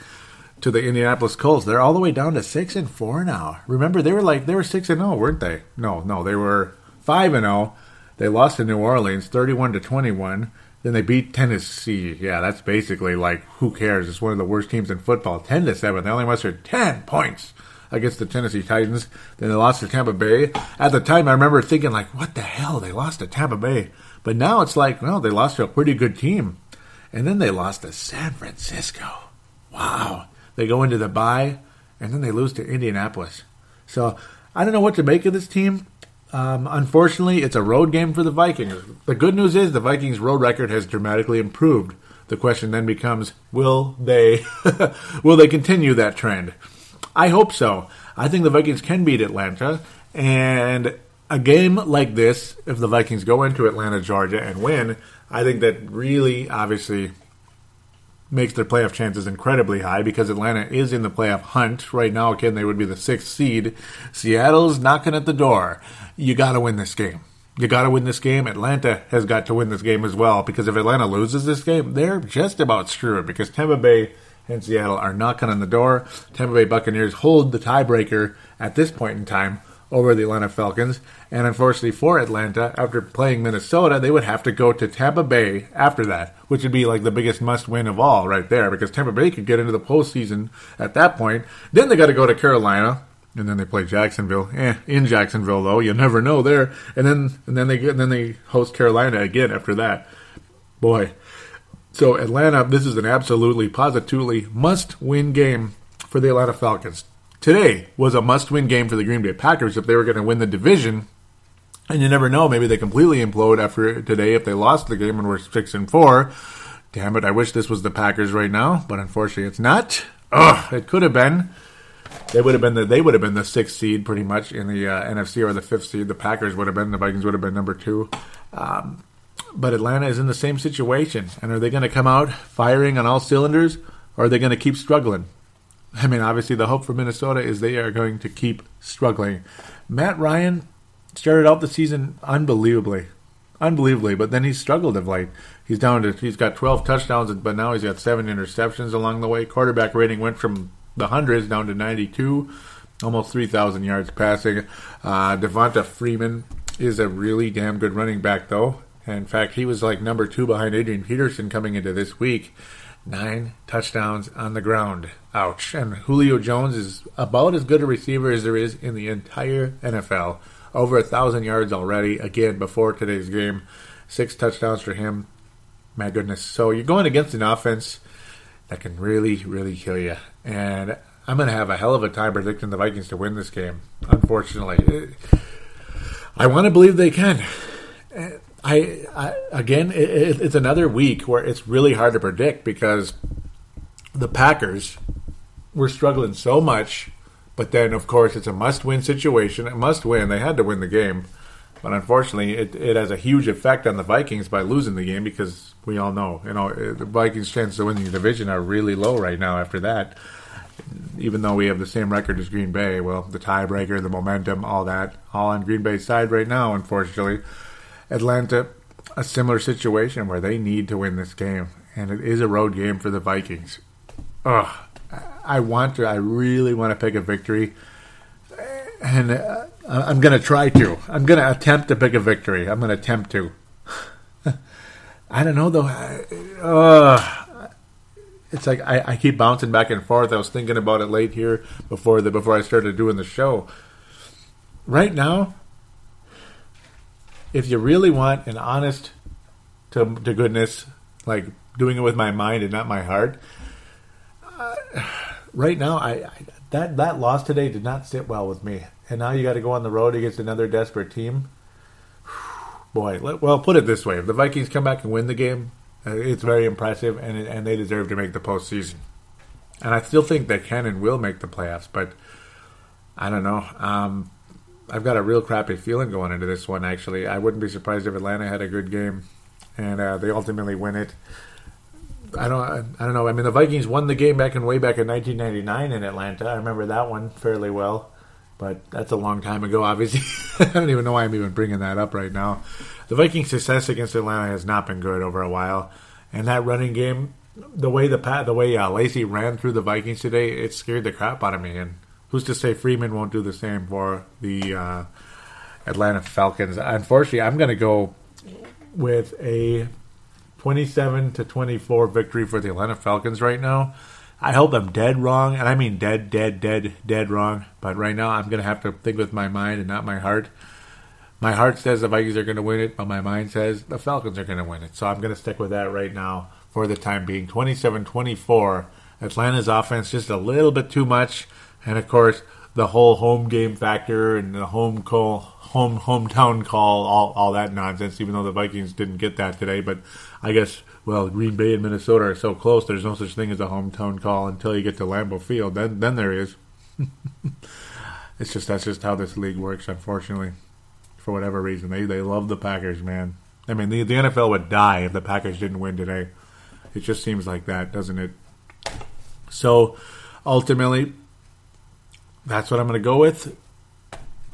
to the Indianapolis Colts. They're all the way down to 6-4 now. Remember, they were 6-0, weren't they? No, they were 5-0. They lost to New Orleans 31-21. Then they beat Tennessee. Yeah, that's basically who cares? It's one of the worst teams in football. 10-7. They only mustered 10 points against the Tennessee Titans. Then they lost to Tampa Bay. At the time, I remember thinking, what the hell? They lost to Tampa Bay. But now it's they lost to a pretty good team. And then they lost to San Francisco. Wow. They go into the bye, and then they lose to Indianapolis. So I don't know what to make of this team. Unfortunately, it's a road game for the Vikings. The good news is the Vikings' road record has dramatically improved. The question then becomes, will they continue that trend? I hope so. I think the Vikings can beat Atlanta, and a game like this, if the Vikings go into Atlanta, Georgia, and win, I think that really, obviously, makes their playoff chances incredibly high because Atlanta is in the playoff hunt. Right now, again, they would be the 6th seed. Seattle's knocking at the door. You got to win this game. You got to win this game. Atlanta has got to win this game as well, because if Atlanta loses this game, they're just about screwed, because Tampa Bay and Seattle are knocking on the door. Tampa Bay Buccaneers hold the tiebreaker at this point in time over the Atlanta Falcons. And unfortunately for Atlanta, after playing Minnesota, they would have to go to Tampa Bay after that, which would be like the biggest must-win of all right there, because Tampa Bay could get into the postseason at that point. Then they got to go to Carolina, and then they play Jacksonville. In Jacksonville, though, you never know there. And then they host Carolina again after that. Boy. So Atlanta, this is an absolutely, positively must-win game for the Atlanta Falcons. Today was a must-win game for the Green Bay Packers if they were going to win the division. And you never know, maybe they completely implode after today if they lost the game and were 6-4. Damn it, I wish this was the Packers right now, but unfortunately it's not. It could have been. They would have been the 6th seed pretty much in the NFC, or the 5th seed. The Packers would have been. The Vikings would have been number 2. But Atlanta is in the same situation. And are they going to come out firing on all cylinders, or are they going to keep struggling? I mean, obviously the hope for Minnesota is they are going to keep struggling. Matt Ryan started out the season unbelievably, but then he struggled of late. He's got 12 touchdowns, but now he's got 7 interceptions along the way. Quarterback rating went from the hundreds down to 92, almost 3,000 yards passing. Devonta Freeman is a really damn good running back, though. And in fact, he was like number 2 behind Adrian Peterson coming into this week. 9 touchdowns on the ground. Ouch. And Julio Jones is about as good a receiver as there is in the entire NFL. Over 1,000 yards already, again, before today's game. 6 touchdowns for him. My goodness. So you're going against an offense that can really, really kill you. And I'm going to have a hell of a time predicting the Vikings to win this game, unfortunately. I want to believe they can. It's another week where it's really hard to predict, because the Packers were struggling so much, but then, of course, it's a must-win situation. A must-win. They had to win the game. But unfortunately, it has a huge effect on the Vikings by losing the game, because we all know, the Vikings' chances of winning the division are really low right now after that. Even though we have the same record as Green Bay, well, the tiebreaker, the momentum, all that, all on Green Bay's side right now, unfortunately. Atlanta, a similar situation where they need to win this game, and it is a road game for the Vikings. I really want to pick a victory, and I'm going to try to. I'm going to attempt to pick a victory. I'm going to attempt to. I don't know, though. It's like I keep bouncing back and forth. I was thinking about it late here before I started doing the show. Right now, if you really want an honest to goodness, like doing it with my mind and not my heart, right now, that loss today did not sit well with me. And now you got to go on the road against another desperate team. Boy, well, put it this way: if the Vikings come back and win the game, it's very impressive, and they deserve to make the postseason. And I still think they can and will make the playoffs, but I don't know. I've got a real crappy feeling going into this one, actually. I wouldn't be surprised if Atlanta had a good game and they ultimately win it. I don't know. I mean, the Vikings won the game way back in 1999 in Atlanta. I remember that one fairly well, but that's a long time ago, obviously. I don't even know why I'm even bringing that up right now. The Vikings' success against Atlanta has not been good over a while, and that running game, the way Lacey ran through the Vikings today, it scared the crap out of me. And who's to say Freeman won't do the same for the Atlanta Falcons? Unfortunately, I'm going to go with a 27-24 victory for the Atlanta Falcons right now. I hope I'm dead wrong, and I mean dead wrong. But right now, I'm going to have to think with my mind and not my heart. My heart says the Vikings are going to win it, but my mind says the Falcons are going to win it. So I'm going to stick with that right now for the time being. 27-24. Atlanta's offense just a little bit too much. And, of course, the whole home game factor and the hometown call, all that nonsense, even though the Vikings didn't get that today. But I guess, well, Green Bay and Minnesota are so close, there's no such thing as a hometown call until you get to Lambeau Field. Then there is. That's just how this league works, unfortunately. For whatever reason. They love the Packers, man. I mean, the NFL would die if the Packers didn't win today. It just seems like that, doesn't it? So, ultimately, that's what I'm going to go with.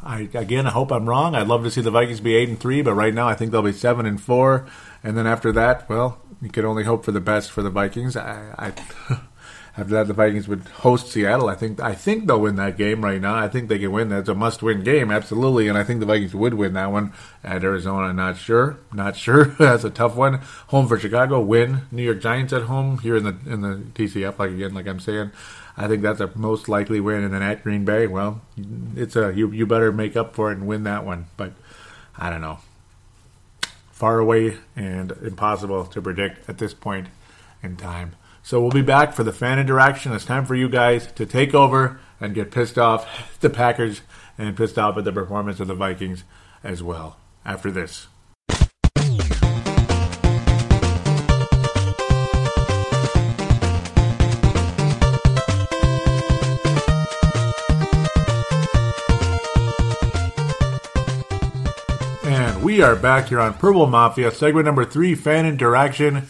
I hope I'm wrong. I'd love to see the Vikings be 8-3, but right now I think they'll be 7-4. And then after that, well, you could only hope for the best for the Vikings. After that, the Vikings would host Seattle. I think they'll win that game right now. I think they can win. That's a must-win game, absolutely. And I think the Vikings would win that one. At Arizona, not sure. That's a tough one. Home for Chicago, win. New York Giants at home here in the TCF. Like I'm saying, I think that's a most likely win. And then at Green Bay, well, it's you better make up for it and win that one. But I don't know. Far away and impossible to predict at this point in time. So we'll be back for the fan interaction. It's time for you guys to take over and get pissed off at the Packers and pissed off at the performance of the Vikings as well after this. And we are back here on Purple Mafia, segment number 3, fan interaction.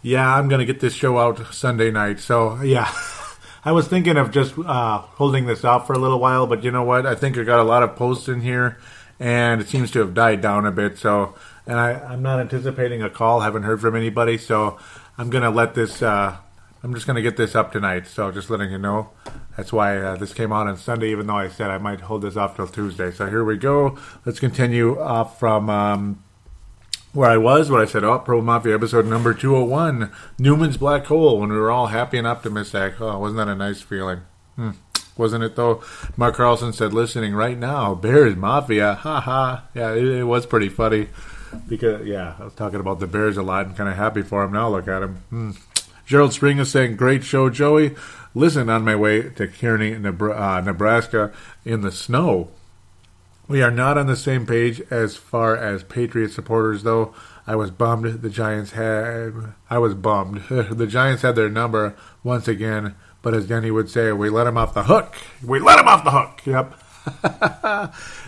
Yeah, I'm going to get this show out Sunday night. So, yeah, I was thinking of just holding this off for a little while. But you know what? I think I got a lot of posts in here, and it seems to have died down a bit. So, and I'm not anticipating a call. Haven't heard from anybody. So I'm going to let this, I'm just going to get this up tonight. So just letting you know. That's why this came out on Sunday, even though I said I might hold this off till Tuesday. So here we go. Let's continue off from where I said, Pro Mafia episode number 201, Newman's Black Hole, when we were all happy and optimistic. Oh, wasn't that a nice feeling? Wasn't it, though? Mark Carlson said, listening right now, Bears Mafia, ha. Yeah, it was pretty funny, because, yeah, I was talking about the Bears a lot and kind of happy for him now. Look at him. Gerald Spring is saying, great show, Joey. Listen, on my way to Kearney, Nebraska, in the snow. We are not on the same page as far as Patriot supporters, though. I was bummed the Giants had their number once again, but as Denny would say, we let them off the hook. Yep.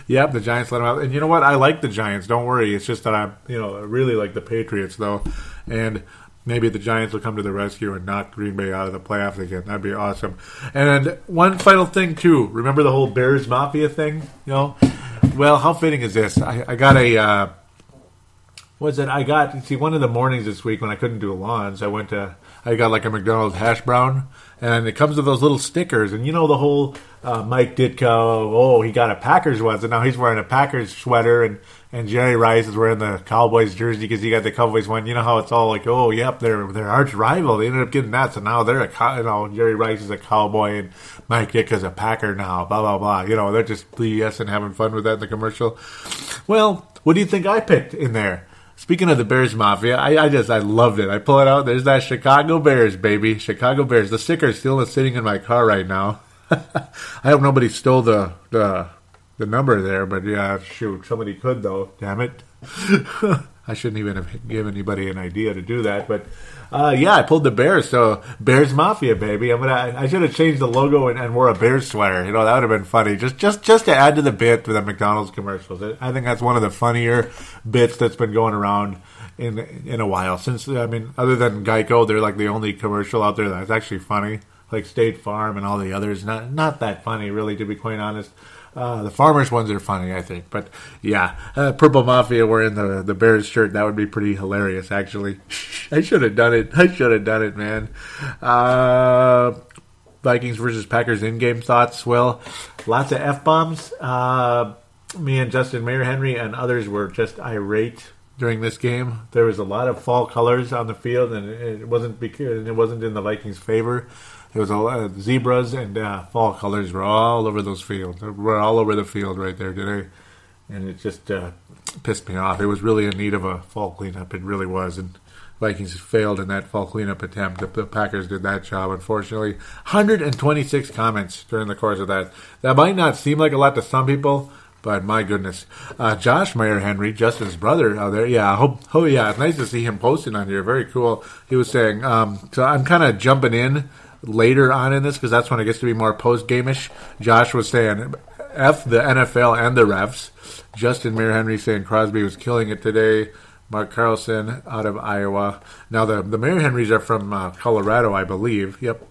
Yep, the Giants let them off. And you know what? I like the Giants. Don't worry. It's just that I really like the Patriots, though. And maybe the Giants will come to the rescue and knock Green Bay out of the playoffs again. That'd be awesome. And one final thing, too. Remember the whole Bears Mafia thing? Well, how fitting is this? I got one of the mornings this week when I couldn't do lawns, I got like a McDonald's hash brown, and it comes with those little stickers. And the whole Mike Ditka, he got a Packers one, so now he's wearing a Packers sweater, and Jerry Rice is wearing the Cowboys jersey because he got the Cowboys one. You know how it's all like, they're arch rival. They ended up getting that, so now they're Jerry Rice is a Cowboy and Mike Ditka's a Packer now. Blah blah blah. They're just BS and having fun with that in the commercial. Well, what do you think I picked in there? Speaking of the Bears Mafia, I loved it. I pull it out. There's that Chicago Bears, baby. Chicago Bears. The sticker is still sitting in my car right now. I hope nobody stole the number there, but yeah, shoot, somebody could though. Damn it. I shouldn't even have given anybody an idea to do that, but I pulled the Bears. So Bears Mafia, baby. I should have changed the logo and wore a Bears sweater. That would have been funny. Just to add to the bit with the McDonald's commercials. I think that's one of the funnier bits that's been going around in a while. Since other than Geico, they're like the only commercial out there that's actually funny. Like State Farm and all the others, not that funny, really, to be quite honest. The Farmers ones are funny, I think. But, yeah, Purple Mafia wearing the Bears shirt, that would be pretty hilarious, actually. I should have done it, man. Vikings versus Packers in-game thoughts. Well, lots of F-bombs. Me and Justin Mayer Henry and others were just irate during this game. There was a lot of fall colors on the field, and it wasn't in the Vikings' favor. There was a lot of zebras and fall colors were all over those fields. We're all over the field right there today. And it just pissed me off. It was really in need of a fall cleanup. It really was. And Vikings failed in that fall cleanup attempt. The Packers did that job, unfortunately. 126 comments during the course of that. That might not seem like a lot to some people, but my goodness. Josh Mayer Henry, Justin's brother out there. Yeah, it's nice to see him posting on here. Very cool. He was saying, so I'm kind of jumping in later on in this because that's when it gets to be more post-game-ish. Josh was saying, F the NFL and the refs. Justin Mayer Henry saying Crosby was killing it today. Mark Carlson out of Iowa. Now, the Mayer Henrys are from Colorado, I believe. Yep.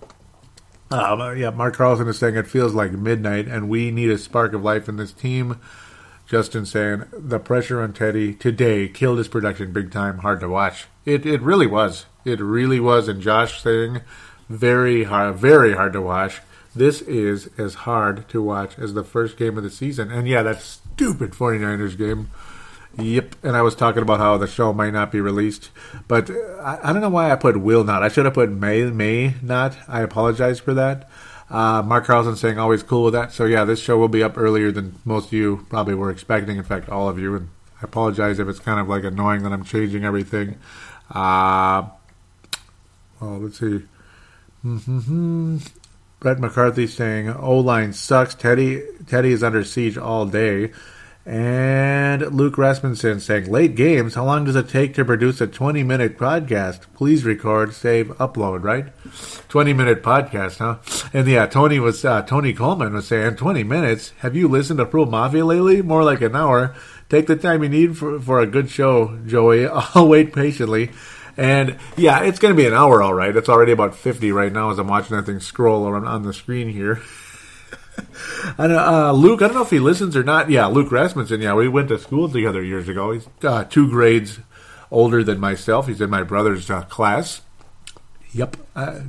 Mark Carlson is saying it feels like midnight and we need a spark of life in this team. Justin saying the pressure on Teddy today killed his production big time. Hard to watch. It really was. It really was. And Josh saying very hard to watch. This is as hard to watch as the first game of the season. And yeah, that stupid 49ers game. Yep. And I was talking about how the show might not be released. But I don't know why I put will not. I should have put may not. I apologize for that. Mark Carlson saying always cool with that. So yeah, this show will be up earlier than most of you probably were expecting. In fact, all of you. And I apologize if it's kind of like annoying that I'm changing everything. Well, let's see. Brett McCarthy saying O-line sucks. Teddy is under siege all day. And Luke Rasmussen saying late games. How long does it take to produce a 20-minute podcast? Please record, save, upload. Right? 20-minute podcast, huh? And yeah, Tony Coleman was saying 20 minutes. Have you listened to Pro Mafia lately? More like an hour. Take the time you need for a good show, Joey. I'll wait patiently. And yeah, it's going to be an hour, all right. It's already about 50 right now as I'm watching that thing scroll on the screen here. And Luke, I don't know if he listens or not. Yeah, Luke Rasmussen. Yeah, we went to school together years ago. He's 2 grades older than myself. He's in my brother's class. Yep.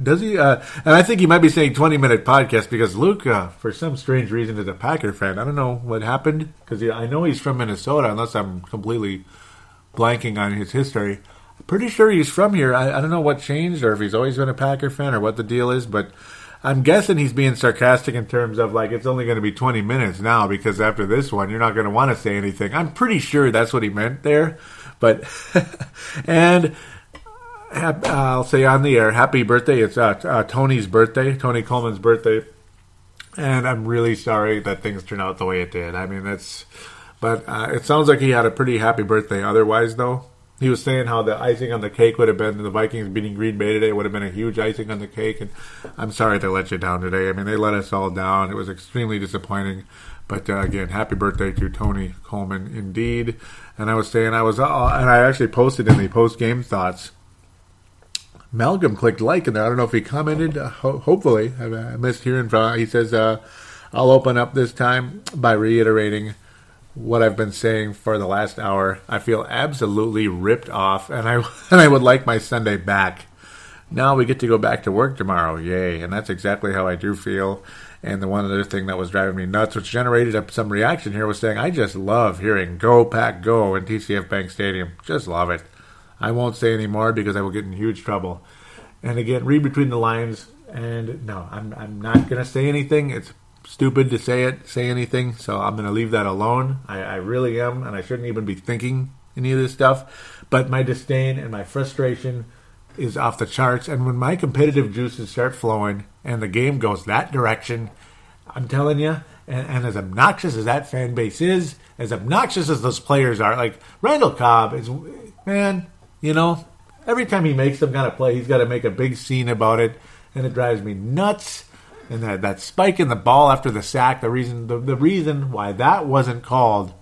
Does he? And I think he might be saying 20-minute podcast because Luke, for some strange reason, is a Packer fan. I don't know what happened because I know he's from Minnesota, unless I'm completely blanking on his history. Pretty sure he's from here. I don't know what changed or if he's always been a Packer fan or what the deal is, but I'm guessing he's being sarcastic in terms of like it's only going to be 20 minutes now because after this one you're not going to want to say anything. I'm pretty sure that's what he meant there. But and I'll say on the air, happy birthday. It's Tony's birthday, Tony Coleman's birthday. And I'm really sorry that things turned out the way it did. I mean, but it sounds like he had a pretty happy birthday otherwise though. He was saying how the icing on the cake would have been the Vikings beating Green Bay today would have been a huge icing on the cake. And I'm sorry they let you down today. I mean, they let us all down. It was extremely disappointing. But again, happy birthday to Tony Coleman indeed. And I was saying and I actually posted in the post-game thoughts. Malcolm clicked like in there. I don't know if he commented. Hopefully. I missed hearing from him. He says, I'll open up this time by reiterating what I've been saying for the last hour. I feel absolutely ripped off, and I would like my Sunday back. Now we get to go back to work tomorrow. Yay. And that's exactly how I do feel. And the one other thing that was driving me nuts, which generated some reaction here, was saying, I just love hearing Go Pack Go in TCF Bank Stadium. Just love it. I won't say any more because I will get in huge trouble. And again, read between the lines. And no, I'm not going to say anything. It's stupid to say anything, so I'm going to leave that alone. I really am, and I shouldn't even be thinking any of this stuff. But my disdain and my frustration is off the charts. And when my competitive juices start flowing and the game goes that direction, I'm telling you, and as obnoxious as that fan base is, as obnoxious as those players are, like Randall Cobb is, man, every time he makes some kind of play, he's got to make a big scene about it, and it drives me nuts. And that spike in the ball after the sack, the reason why that wasn't called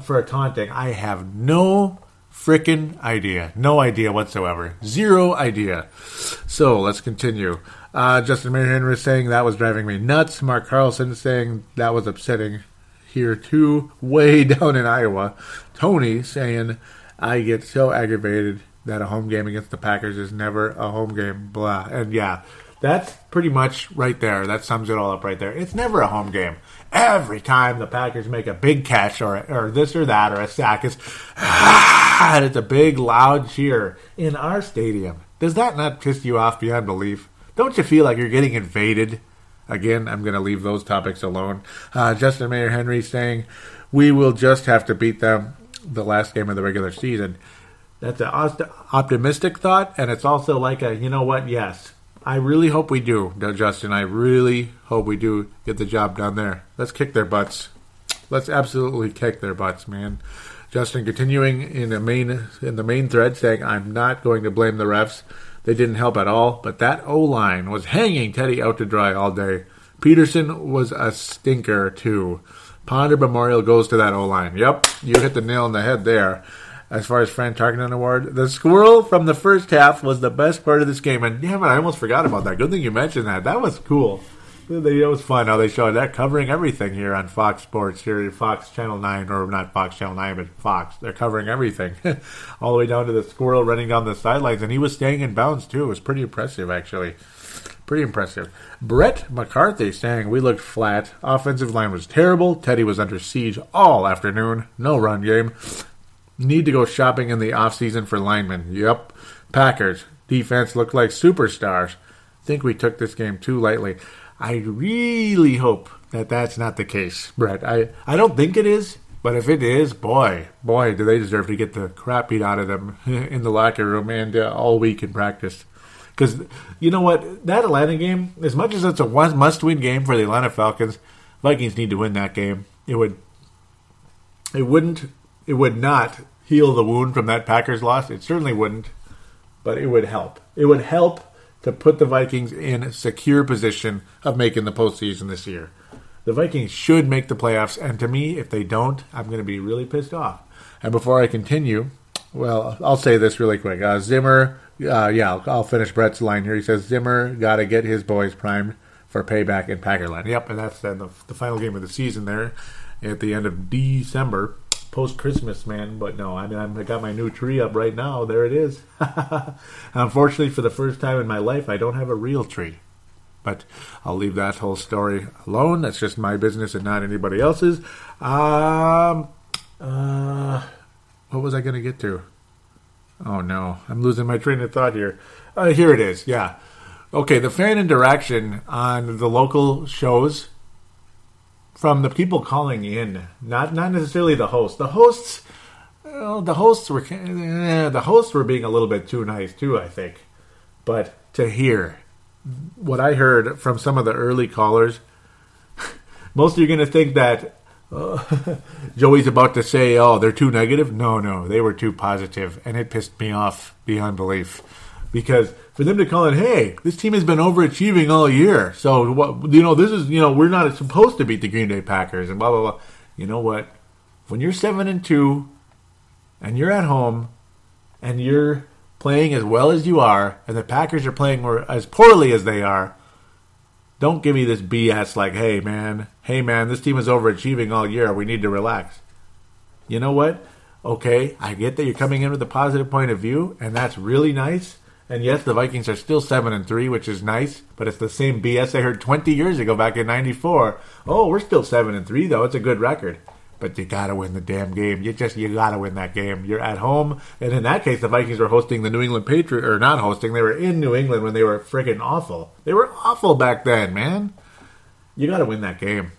for a taunting, I have no freaking idea. No idea whatsoever. Zero idea. So let's continue. Justin Henry is saying that was driving me nuts. Mark Carlson saying that was upsetting here too, way down in Iowa. Tony saying I get so aggravated that a home game against the Packers is never a home game. Blah. And yeah. That's pretty much right there. That sums it all up right there. It's never a home game. Every time the Packers make a big catch or this or that or a sack, it's a big loud cheer in our stadium. Does that not piss you off beyond belief? Don't you feel like you're getting invaded? Again, I'm going to leave those topics alone. Justin Mayer Henry saying we will just have to beat them the last game of the regular season. That's an optimistic thought, and it's also like a, you know what, yes. I really hope we do, Justin. I really hope we do get the job done there. Let's kick their butts. Let's absolutely kick their butts, man. Justin continuing in the main thread saying, I'm not going to blame the refs. They didn't help at all, but that O-line was hanging Teddy out to dry all day. Peterson was a stinker, too. Ponder Memorial goes to that O-line. Yep, you hit the nail on the head there. as far as Fran Tarkenton Award. The squirrel from the first half was the best part of this game. And damn it, I almost forgot about that. Good thing you mentioned that. That was cool. It was fun how they showed that, covering everything here on Fox Sports, here Fox Channel 9, or not Fox Channel 9, but Fox. They're covering everything. All the way down to the squirrel running down the sidelines. And he was staying in bounds, too. It was pretty impressive, actually. Pretty impressive. Brett McCarthy saying, we looked flat. Offensive line was terrible. Teddy was under siege all afternoon. No run game. Need to go shopping in the offseason for linemen. Yep. Packers. Defense looked like superstars. Think we took this game too lightly. I really hope that that's not the case, Brett. I don't think it is, but if it is, boy, do they deserve to get the crap beat out of them in the locker room and all week in practice. Because, you know what, that Atlanta game, as much as it's a must-win game for the Atlanta Falcons, Vikings need to win that game. It would not heal the wound from that Packers loss. It certainly wouldn't, but it would help. It would help to put the Vikings in a secure position of making the postseason this year. The Vikings should make the playoffs, and to me, if they don't, I'm going to be really pissed off. And before I continue, well, I'll say this really quick. Zimmer, I'll finish Brett's line here. He says, Zimmer got to get his boys primed for payback in Packerland. Yep, and that's the final game of the season there at the end of December. Post-Christmas, man, but no, I got my new tree up right now. There it is. Unfortunately, for the first time in my life, I don't have a real tree. But I'll leave that whole story alone. That's just my business and not anybody else's. What was I going to get to? Oh, no. I'm losing my train of thought here. Here it is, yeah. Okay, the fan interaction on the local shows from the people calling in, not necessarily the host. The hosts were being a little bit too nice too, I think. But to hear what I heard from some of the early callers, most of you are going to think that Joey's about to say, "Oh, they're too negative." No, they were too positive, and it pissed me off beyond belief. Because for them to call it, hey, this team has been overachieving all year. So, this is, we're not supposed to beat the Green Bay Packers and blah, blah, blah. You know what? When you're 7-2 and you're at home and you're playing as well as you are and the Packers are playing as poorly as they are, don't give me this BS like, hey, man, this team is overachieving all year. We need to relax. You know what? Okay, I get that you're coming in with a positive point of view, and that's really nice. And yes, the Vikings are still 7-3, which is nice, but it's the same BS I heard 20 years ago back in '94. Oh, we're still 7-3 though. It's a good record. But you gotta win the damn game. You gotta win that game. You're at home, and in that case, the Vikings were hosting the New England Patriots, or not hosting. They were in New England when they were freaking awful. They were awful back then, man. You gotta win that game.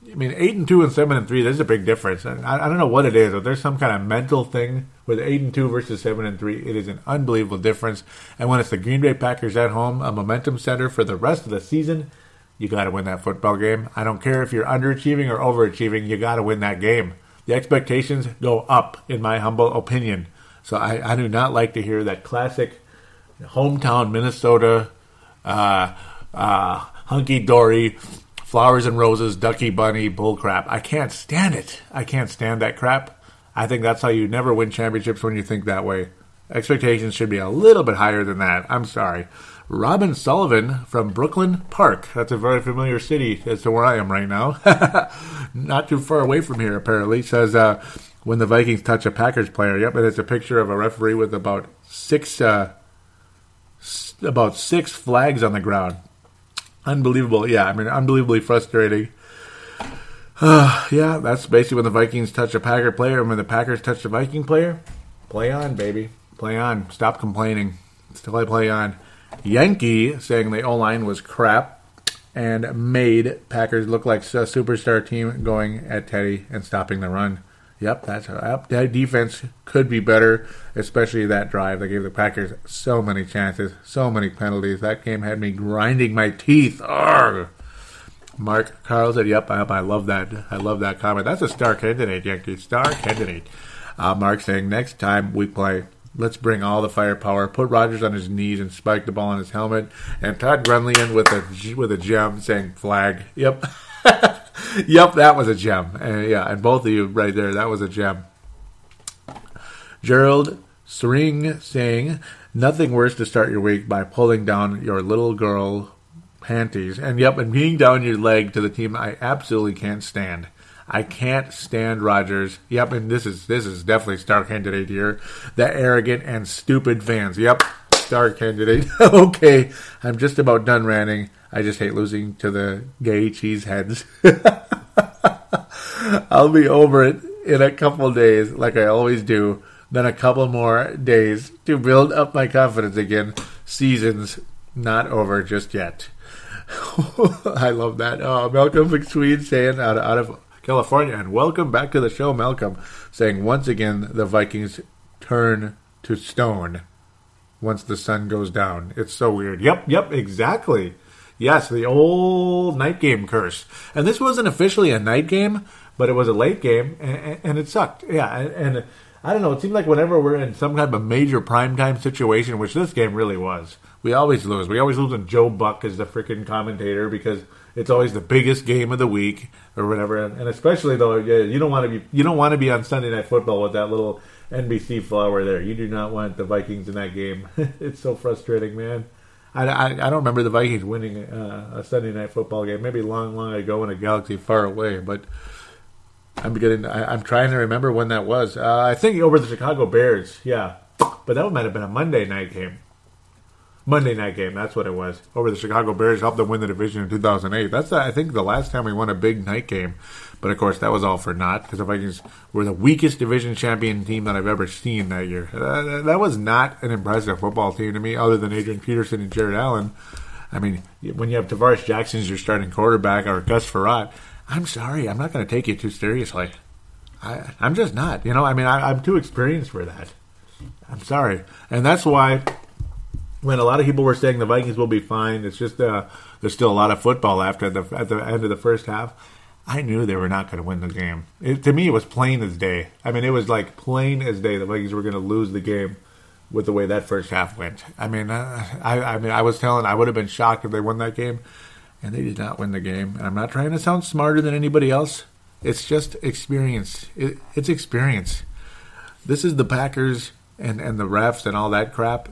8-2 and 7-3. There's a big difference. And I don't know what it is. If there's some kind of mental thing with 8-2 versus 7-3, it is an unbelievable difference. And when it's the Green Bay Packers at home, a momentum center for the rest of the season, you got to win that football game. I don't care if you're underachieving or overachieving. You got to win that game. The expectations go up, in my humble opinion. So I do not like to hear that classic hometown Minnesota hunky-dory, flowers and roses, ducky bunny, bull crap. I can't stand it. I can't stand that crap. I think that's how you never win championships, when you think that way. Expectations should be a little bit higher than that. I'm sorry. Robin Sullivan from Brooklyn Park. That's a very familiar city as to where I am right now. Not too far away from here, apparently. Says, when the Vikings touch a Packers player. Yep, and it's a picture of a referee with about six flags on the ground. Unbelievable. Yeah, unbelievably frustrating. Yeah, that's basically when the Vikings touch a Packer player, and when the Packers touch a Viking player, play on, baby. Play on. Stop complaining. Still play on. Yankee saying the O-line was crap and made Packers look like a superstar team going at Teddy and stopping the run. Yep, that defense could be better, especially that drive. They gave the Packers so many chances, so many penalties. That game had me grinding my teeth. Arrgh. Mark Carl said, yep, I love that. I love that comment. That's a star candidate, Yankee. Star candidate. Mark saying, next time we play, let's bring all the firepower, put Rodgers on his knees and spike the ball on his helmet. And Todd Grunlian with a gem saying flag. Yep. Yep, that was a gem. And both of you right there, that was a gem. Gerald Sring saying, nothing worse to start your week by pulling down your little girl panties. And and peeing down your leg to the team I absolutely can't stand. I can't stand Rodgers. Yep, and this is definitely star candidate here. The arrogant and stupid fans. Yep, star candidate. Okay, I'm just about done ranting. I just hate losing to the gay cheeseheads. I'll be over it in a couple days, like I always do. Then a couple more days to build up my confidence again. Season's not over just yet. I love that. Malcolm McSween saying out of California, and welcome back to the show, Malcolm, saying once again the Vikings turn to stone once the sun goes down. It's so weird. Yep, exactly. Yes, the old night game curse. And this wasn't officially a night game, but it was a late game, and it sucked. Yeah, and I don't know, it seems like whenever we're in some kind of a major primetime situation, which this game really was, we always lose. We always lose when Joe Buck is the freaking commentator because it's always the biggest game of the week or whatever. And especially though, you don't want to be on Sunday Night Football with that little NBC flower there. You do not want the Vikings in that game. It's so frustrating, man. I don't remember the Vikings winning a Sunday Night Football game. Maybe long ago in a galaxy far away, but I'm trying to remember when that was. I think over the Chicago Bears, yeah. But that might have been a Monday night game. Monday night game, that's what it was. Over the Chicago Bears, helped them win the division in 2008. That's, I think, the last time we won a big night game. But, of course, that was all for naught because the Vikings were the weakest division champion team that I've ever seen that year. That was not an impressive football team to me other than Adrian Peterson and Jared Allen. I mean, when you have Tavares Jackson as your starting quarterback or Gus Frerotte, I'm sorry, I'm not going to take you too seriously. I'm just not. I'm too experienced for that. I'm sorry. And that's why when a lot of people were saying the Vikings will be fine, it's just there's still a lot of football left at the end of the first half. I knew they were not going to win the game. To me, it was plain as day. I mean, it was like plain as day the Vikings were going to lose the game with the way that first half went. I mean, I was telling, I would have been shocked if they won that game, and they did not win the game. And I'm not trying to sound smarter than anybody else. It's just experience. It's experience. This is the Packers and the refs and all that crap.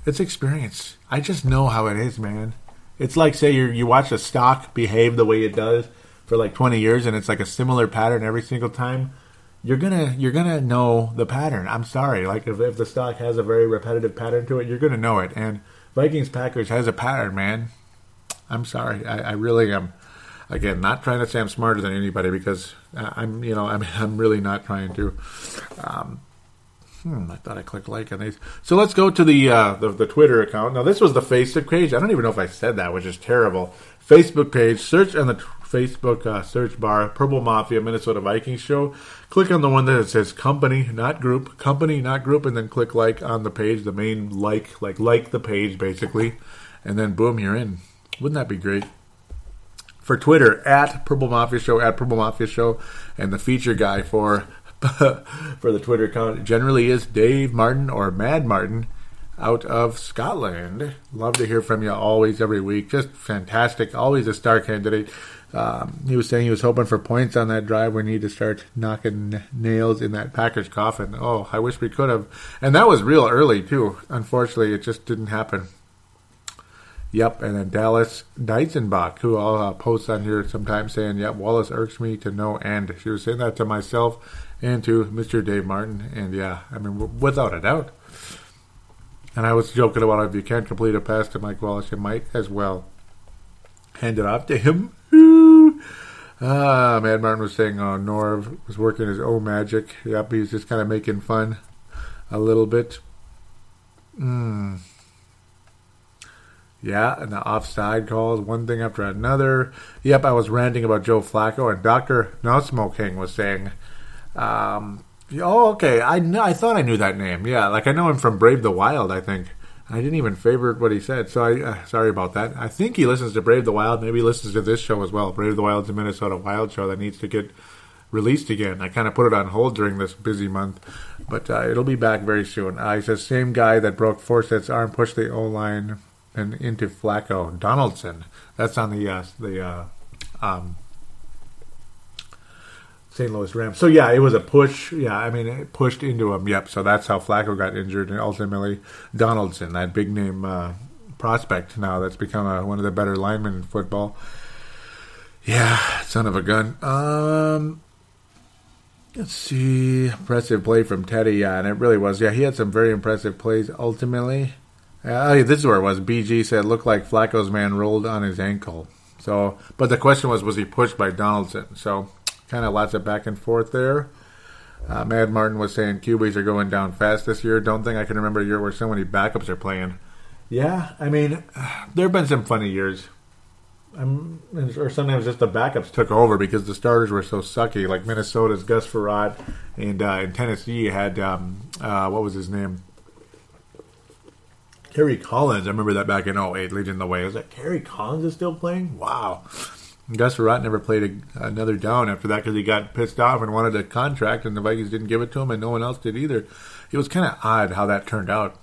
It's experience. I just know how it is, man. It's like, say, you watch a stock behave the way it does for like 20 years, and it's like a similar pattern every single time. You're gonna know the pattern. I'm sorry. Like if the stock has a very repetitive pattern to it, you're gonna know it. And Vikings Packers has a pattern, man. I'm sorry. I really am. Again, not trying to say I'm smarter than anybody because I'm really not trying to. I thought I clicked like on these. So let's go to the Twitter account. Now, this was the Facebook page. I don't even know if I said that, which is terrible. Facebook page. Search on the Facebook search bar, Purple Mafia Minnesota Vikings Show. Click on the one that says company, not group. Company, not group. And then click like on the page, the main like the page, basically. And then, boom, you're in. Wouldn't that be great? For Twitter, at Purple Mafia Show, at Purple Mafia Show. And the feature guy for the Twitter account generally is Dave Martin or Mad Martin out of Scotland. Love to hear from you always, every week. Just fantastic. Always a star candidate. He was saying he was hoping for points on that drive. We need to start knocking nails in that Packers coffin. Oh, I wish we could have. And that was real early, too. Unfortunately, it just didn't happen. Yep, and then Dallas Deitzenbach, who I'll post on here sometimes saying, yep, Wallace irks me to no end. She was saying that to myself and to Mr. Dave Martin. And yeah, I mean, without a doubt. And I was joking about if you can't complete a pass to Mike Wallace, you might as well hand it off to him. Mad Martin was saying, Norv was working his own magic. Yep, he's just kind of making fun a little bit. Yeah, and the offside calls, one thing after another. Yep, I was ranting about Joe Flacco, and Dr. No Smoking was saying, okay, I thought I knew that name. Yeah, like I know him from Brave the Wild, I think. I didn't even favorite what he said, so sorry about that. I think he listens to Brave the Wild. Maybe he listens to this show as well. Brave the Wild's a Minnesota Wild show that needs to get released again. I kind of put it on hold during this busy month, but it'll be back very soon. He says, same guy that broke Forsett's arm, pushed the O-line and into Flacco. Donaldson. That's on the St. Louis Rams. So, yeah, it was a push. Yeah, I mean, it pushed into him. Yep, so that's how Flacco got injured. And ultimately, Donaldson, that big-name prospect now that's become one of the better linemen in football. Yeah, son of a gun. Let's see. Impressive play from Teddy. Yeah, and it really was. Yeah, he had some very impressive plays ultimately. This is where it was. BG said, looked like Flacco's man rolled on his ankle. So, but the question was he pushed by Donaldson? So, kind of lots of back and forth there. Mad Martin was saying QBs are going down fast this year. Don't think I can remember a year where so many backups are playing. Yeah, I mean, there have been some funny years. Or sometimes just the backups took over because the starters were so sucky. Like Minnesota's Gus Frerotte, and in Tennessee you had, what was his name? Kerry Collins. I remember that back in 08, leading the way. I was like, Kerry Collins is still playing? Wow. Gus Frerotte never played another down after that because he got pissed off and wanted a contract, and the Vikings didn't give it to him, and no one else did either. It was kind of odd how that turned out.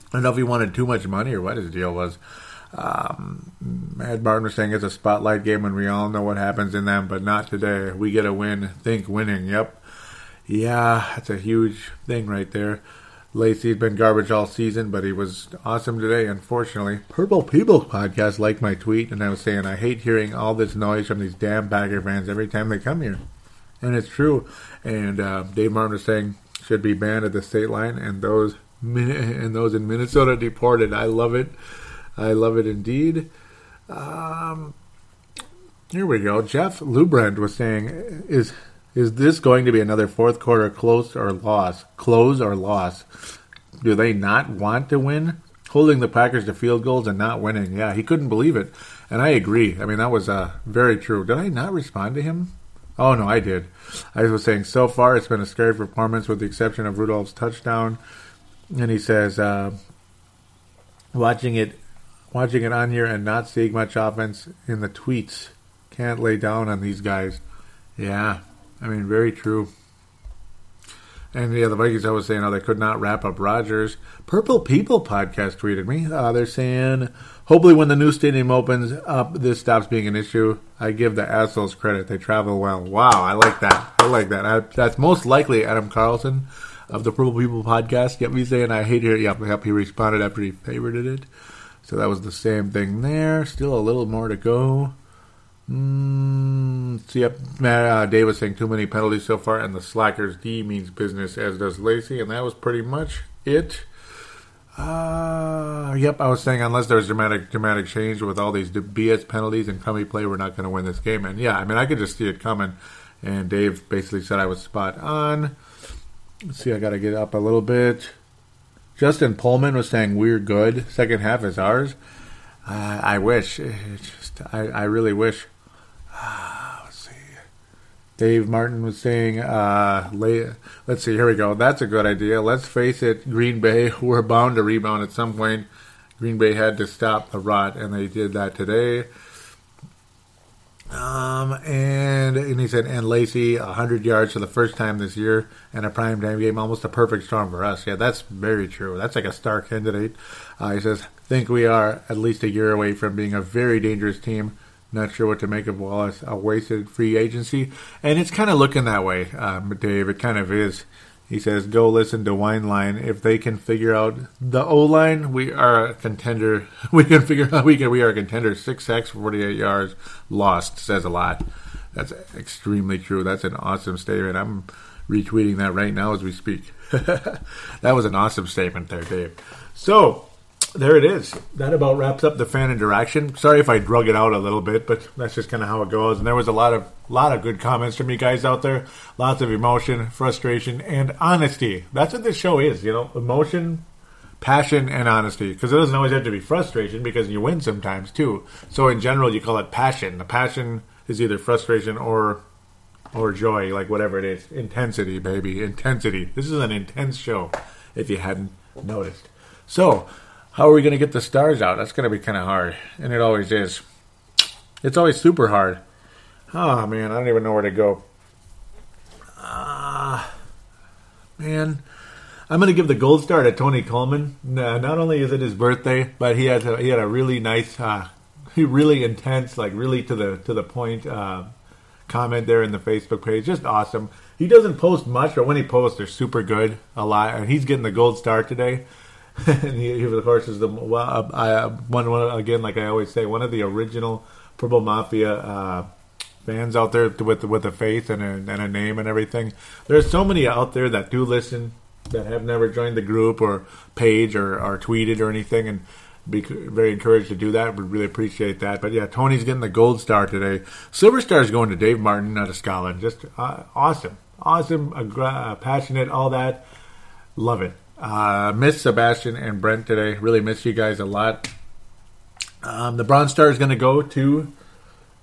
I don't know if he wanted too much money or what his deal was. Mad Martin was saying it's a spotlight game and we all know what happens in them, but not today. We get a win. Think winning. Yep. Yeah, that's a huge thing right there. Lacey's been garbage all season, but he was awesome today, unfortunately. Purple People podcast liked my tweet, and I was saying I hate hearing all this noise from these damn Packer fans every time they come here. And it's true. And Dave Martin was saying should be banned at the state line, and those in Minnesota deported. I love it. I love it indeed. Here we go. Jeff Lubrand was saying, is this going to be another fourth quarter close or loss? Close or loss? Do they not want to win? Holding the Packers to field goals and not winning. Yeah, he couldn't believe it. And I agree. I mean, that was very true. Did I not respond to him? Oh, no, I did. I was saying, so far it's been a scary performance with the exception of Rudolph's touchdown. And he says, watching it on here and not seeing much offense in the tweets. Can't lay down on these guys. Yeah, I mean, very true. And yeah, the Vikings, I was saying, they could not wrap up Rodgers. Purple People podcast tweeted me. They're saying, hopefully when the new stadium opens up, this stops being an issue. I give the assholes credit. They travel well. Wow, I like that. That's most likely Adam Carlson of the Purple People podcast. Kept me saying, I hate it. Yep, he responded after he favorited it. So that was the same thing there. Still a little more to go. Dave was saying too many penalties so far, and the Slackers D means business, as does Lacey, and that was pretty much it. I was saying unless there's dramatic change with all these BS penalties and crummy play, we're not going to win this game. And yeah, I mean, I could just see it coming. And Dave basically said I was spot on. Let's see, I got to get up a little bit. Justin Pullman was saying we're good. Second half is ours. I wish. I really wish. Let's see. Dave Martin was saying, let's see, here we go. That's a good idea. Let's face it, Green Bay, we're bound to rebound at some point. Green Bay had to stop the rot, and they did that today. And he said, and Lacey, 100 yards for the first time this year, and a primetime game, almost a perfect storm for us. Yeah, that's very true. That's like a star candidate. He says, think we are at least a year away from being a very dangerous team. Not sure what to make of Wallace, a wasted free agency. And it's kind of looking that way, Dave. It kind of is. He says, go listen to Wineline. If they can figure out the O-line, we are a contender. We can figure out we are a contender. 6 sacks, 48 yards, lost. Says a lot. That's extremely true. That's an awesome statement. I'm retweeting that right now as we speak. That was an awesome statement there, Dave. So, there it is. That about wraps up the fan interaction. Sorry if I drug it out a little bit, but that's just kind of how it goes. And there was a lot of good comments from you guys out there. Lots of emotion, frustration, and honesty. That's what this show is, emotion, passion, and honesty. Because it doesn't always have to be frustration, because you win sometimes too. So in general, you call it passion. The passion is either frustration or joy, like whatever it is. Intensity, baby. Intensity. This is an intense show, if you hadn't noticed. So, how are we going to get the stars out? That's going to be kind of hard. And it always is. It's always super hard. Oh, man. I don't even know where to go. Man. I'm going to give the gold star to Tony Coleman. Not only is it his birthday, but he had a really nice, really intense, like really to the point comment there in the Facebook page. Just awesome. He doesn't post much, but when he posts, they're super good. A lot, and he's getting the gold star today. And he of course, is the one again, like I always say, one of the original Purple Mafia fans out there with a faith and a name and everything. There's so many out there that do listen that have never joined the group or page or tweeted or anything, and be very encouraged to do that. We really appreciate that. But yeah, Tony's getting the gold star today. Silver star is going to Dave Martin out of Scotland. Just awesome, passionate, all that. Love it. Miss Sebastian and Brent today. Really miss you guys a lot. The bronze star is going to go to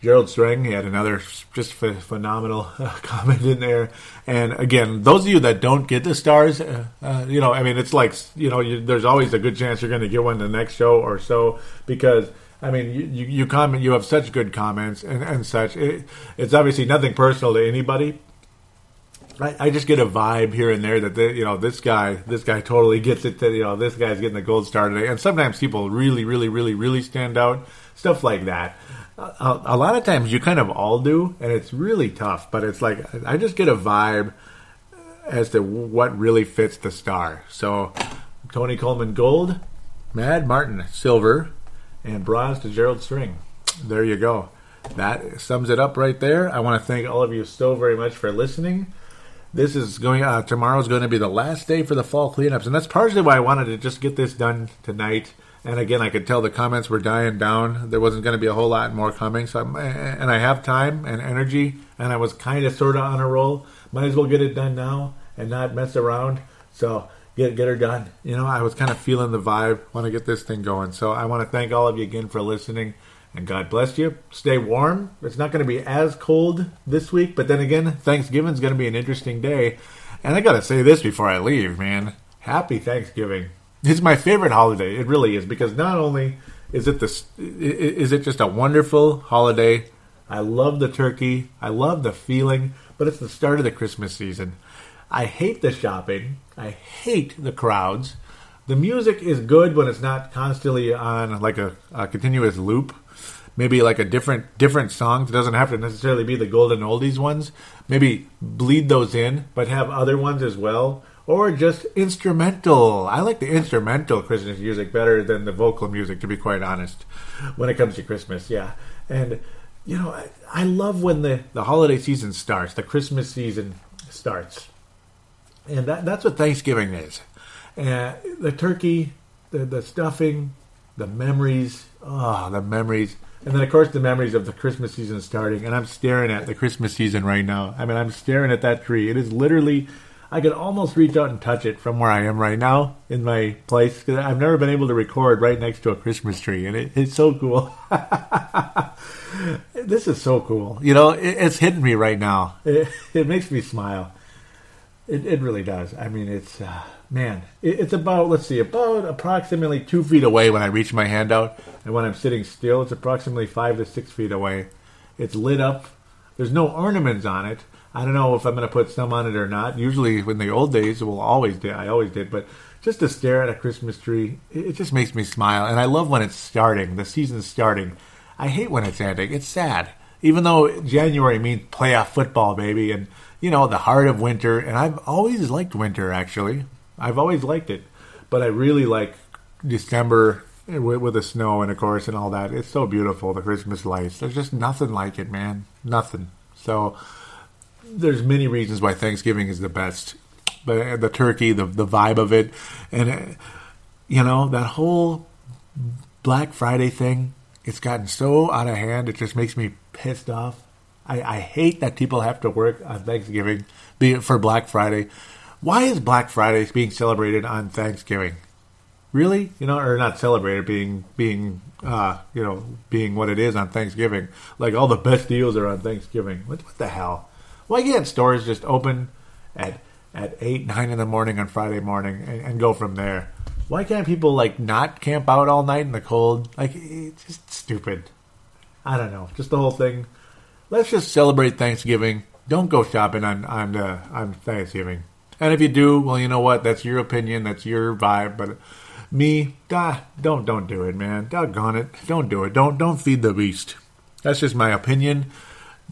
Gerald String. He had another just phenomenal comment in there. And again, those of you that don't get the stars, it's like, there's always a good chance you're going to get one the next show or so, because you comment, you have such good comments and such. It's obviously nothing personal to anybody. I just get a vibe here and there that this guy totally gets it. That this guy's getting the gold star today. And sometimes people really, really, really, really stand out. Stuff like that. A lot of times you kind of all do, and it's really tough. But it's like I just get a vibe as to what really fits the star. So Tony Coleman gold, Mad Martin silver, and bronze to Gerald String. There you go. That sums it up right there. I want to thank all of you so very much for listening. This is tomorrow's going to be the last day for the fall cleanups, and that's partially why I wanted to just get this done tonight. And again, I could tell the comments were dying down. There wasn't going to be a whole lot more coming, and I have time and energy, and I was kind of sort of on a roll. Might as well get it done now and not mess around. So get her done. I was kind of feeling the vibe. Want to get this thing going. So I want to thank all of you again for listening. And God bless you. Stay warm. It's not going to be as cold this week. But then again, Thanksgiving's going to be an interesting day. And I got to say this before I leave, man. Happy Thanksgiving. It's my favorite holiday. It really is. Because not only is it just a wonderful holiday. I love the turkey. I love the feeling. But it's the start of the Christmas season. I hate the shopping. I hate the crowds. The music is good when it's not constantly on like a continuous loop. Maybe like a different songs. It doesn't have to necessarily be the golden oldies ones. Maybe bleed those in, but have other ones as well. Or just instrumental. I like the instrumental Christmas music better than the vocal music, to be quite honest, when it comes to Christmas, yeah. And, I love when the holiday season starts, the Christmas season starts. And that's what Thanksgiving is. The turkey, the stuffing, the memories. And then, of course, the memories of the Christmas season starting. And I'm staring at the Christmas season right now. I'm staring at that tree. It is literally, I could almost reach out and touch it from where I am right now in my place. Because I've never been able to record right next to a Christmas tree. And it's so cool. This is so cool. It's hitting me right now. It makes me smile. It really does. It's... it's about approximately 2 feet away when I reach my hand out, and when I'm sitting still, it's approximately 5 to 6 feet away. It's lit up. There's no ornaments on it. I don't know if I'm going to put some on it or not. Usually, in the old days, I always did, but just to stare at a Christmas tree, it just makes me smile, and I love when it's starting. The season's starting. I hate when it's ending. It's sad. Even though January means playoff football, baby, and the heart of winter, and I've always liked winter, actually. I've always liked it, but I really like December with the snow and, of course, and all that. It's so beautiful, the Christmas lights. There's just nothing like it, man. Nothing. So there's many reasons why Thanksgiving is the best. But the turkey, the vibe of it, and, that whole Black Friday thing, it's gotten so out of hand, it just makes me pissed off. I hate that people have to work on Thanksgiving for Black Friday. Why is Black Friday being celebrated on Thanksgiving? Really? Or not celebrated, being what it is on Thanksgiving. Like all the best deals are on Thanksgiving. What the hell? Why can't stores just open at 8, 9 in the morning on Friday morning and go from there? Why can't people not camp out all night in the cold? It's just stupid. I don't know. Just the whole thing. Let's just celebrate Thanksgiving. Don't go shopping on Thanksgiving. And if you do, well, you know what? That's your opinion. That's your vibe. But me, don't do it, man. Doggone it. Don't do it. Don't feed the beast. That's just my opinion.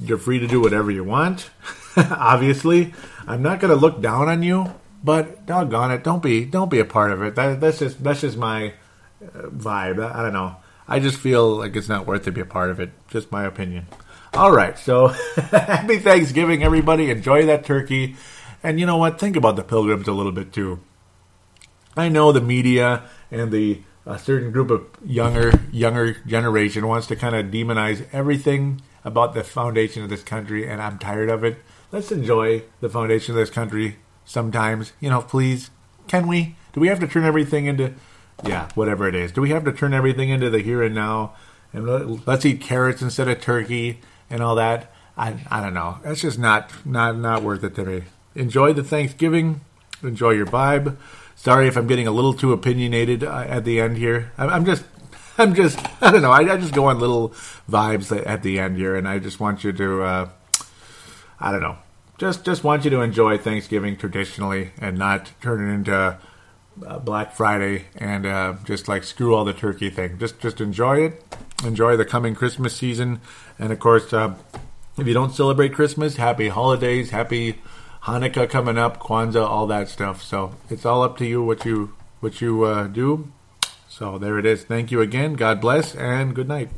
You're free to do whatever you want. Obviously, I'm not going to look down on you, but doggone it, don't be a part of it. That's just my vibe. I don't know. I just feel like it's not worth to be a part of it. Just my opinion. All right, so happy Thanksgiving, everybody. Enjoy that turkey. And you know what? Think about the Pilgrims a little bit, too. I know the media and a certain group of younger generation wants to kind of demonize everything about the foundation of this country, and I'm tired of it. Let's enjoy the foundation of this country sometimes. Please. Can we? Do we have to turn everything into... Yeah, whatever it is. Do we have to turn everything into the here and now? And let's eat carrots instead of turkey and all that? I don't know. That's just not worth it to me. Enjoy the Thanksgiving. Enjoy your vibe. Sorry if I'm getting a little too opinionated at the end here. I'm just, I don't know. I just go on little vibes at the end here, and I just want you to, I don't know. Just want you to enjoy Thanksgiving traditionally and not turn it into Black Friday and just like screw all the turkey thing. Just enjoy it. Enjoy the coming Christmas season. And of course, if you don't celebrate Christmas, happy holidays, happy Hanukkah coming up, Kwanzaa, all that stuff. So it's all up to you what you do. So there it is. Thank you again. God bless and good night.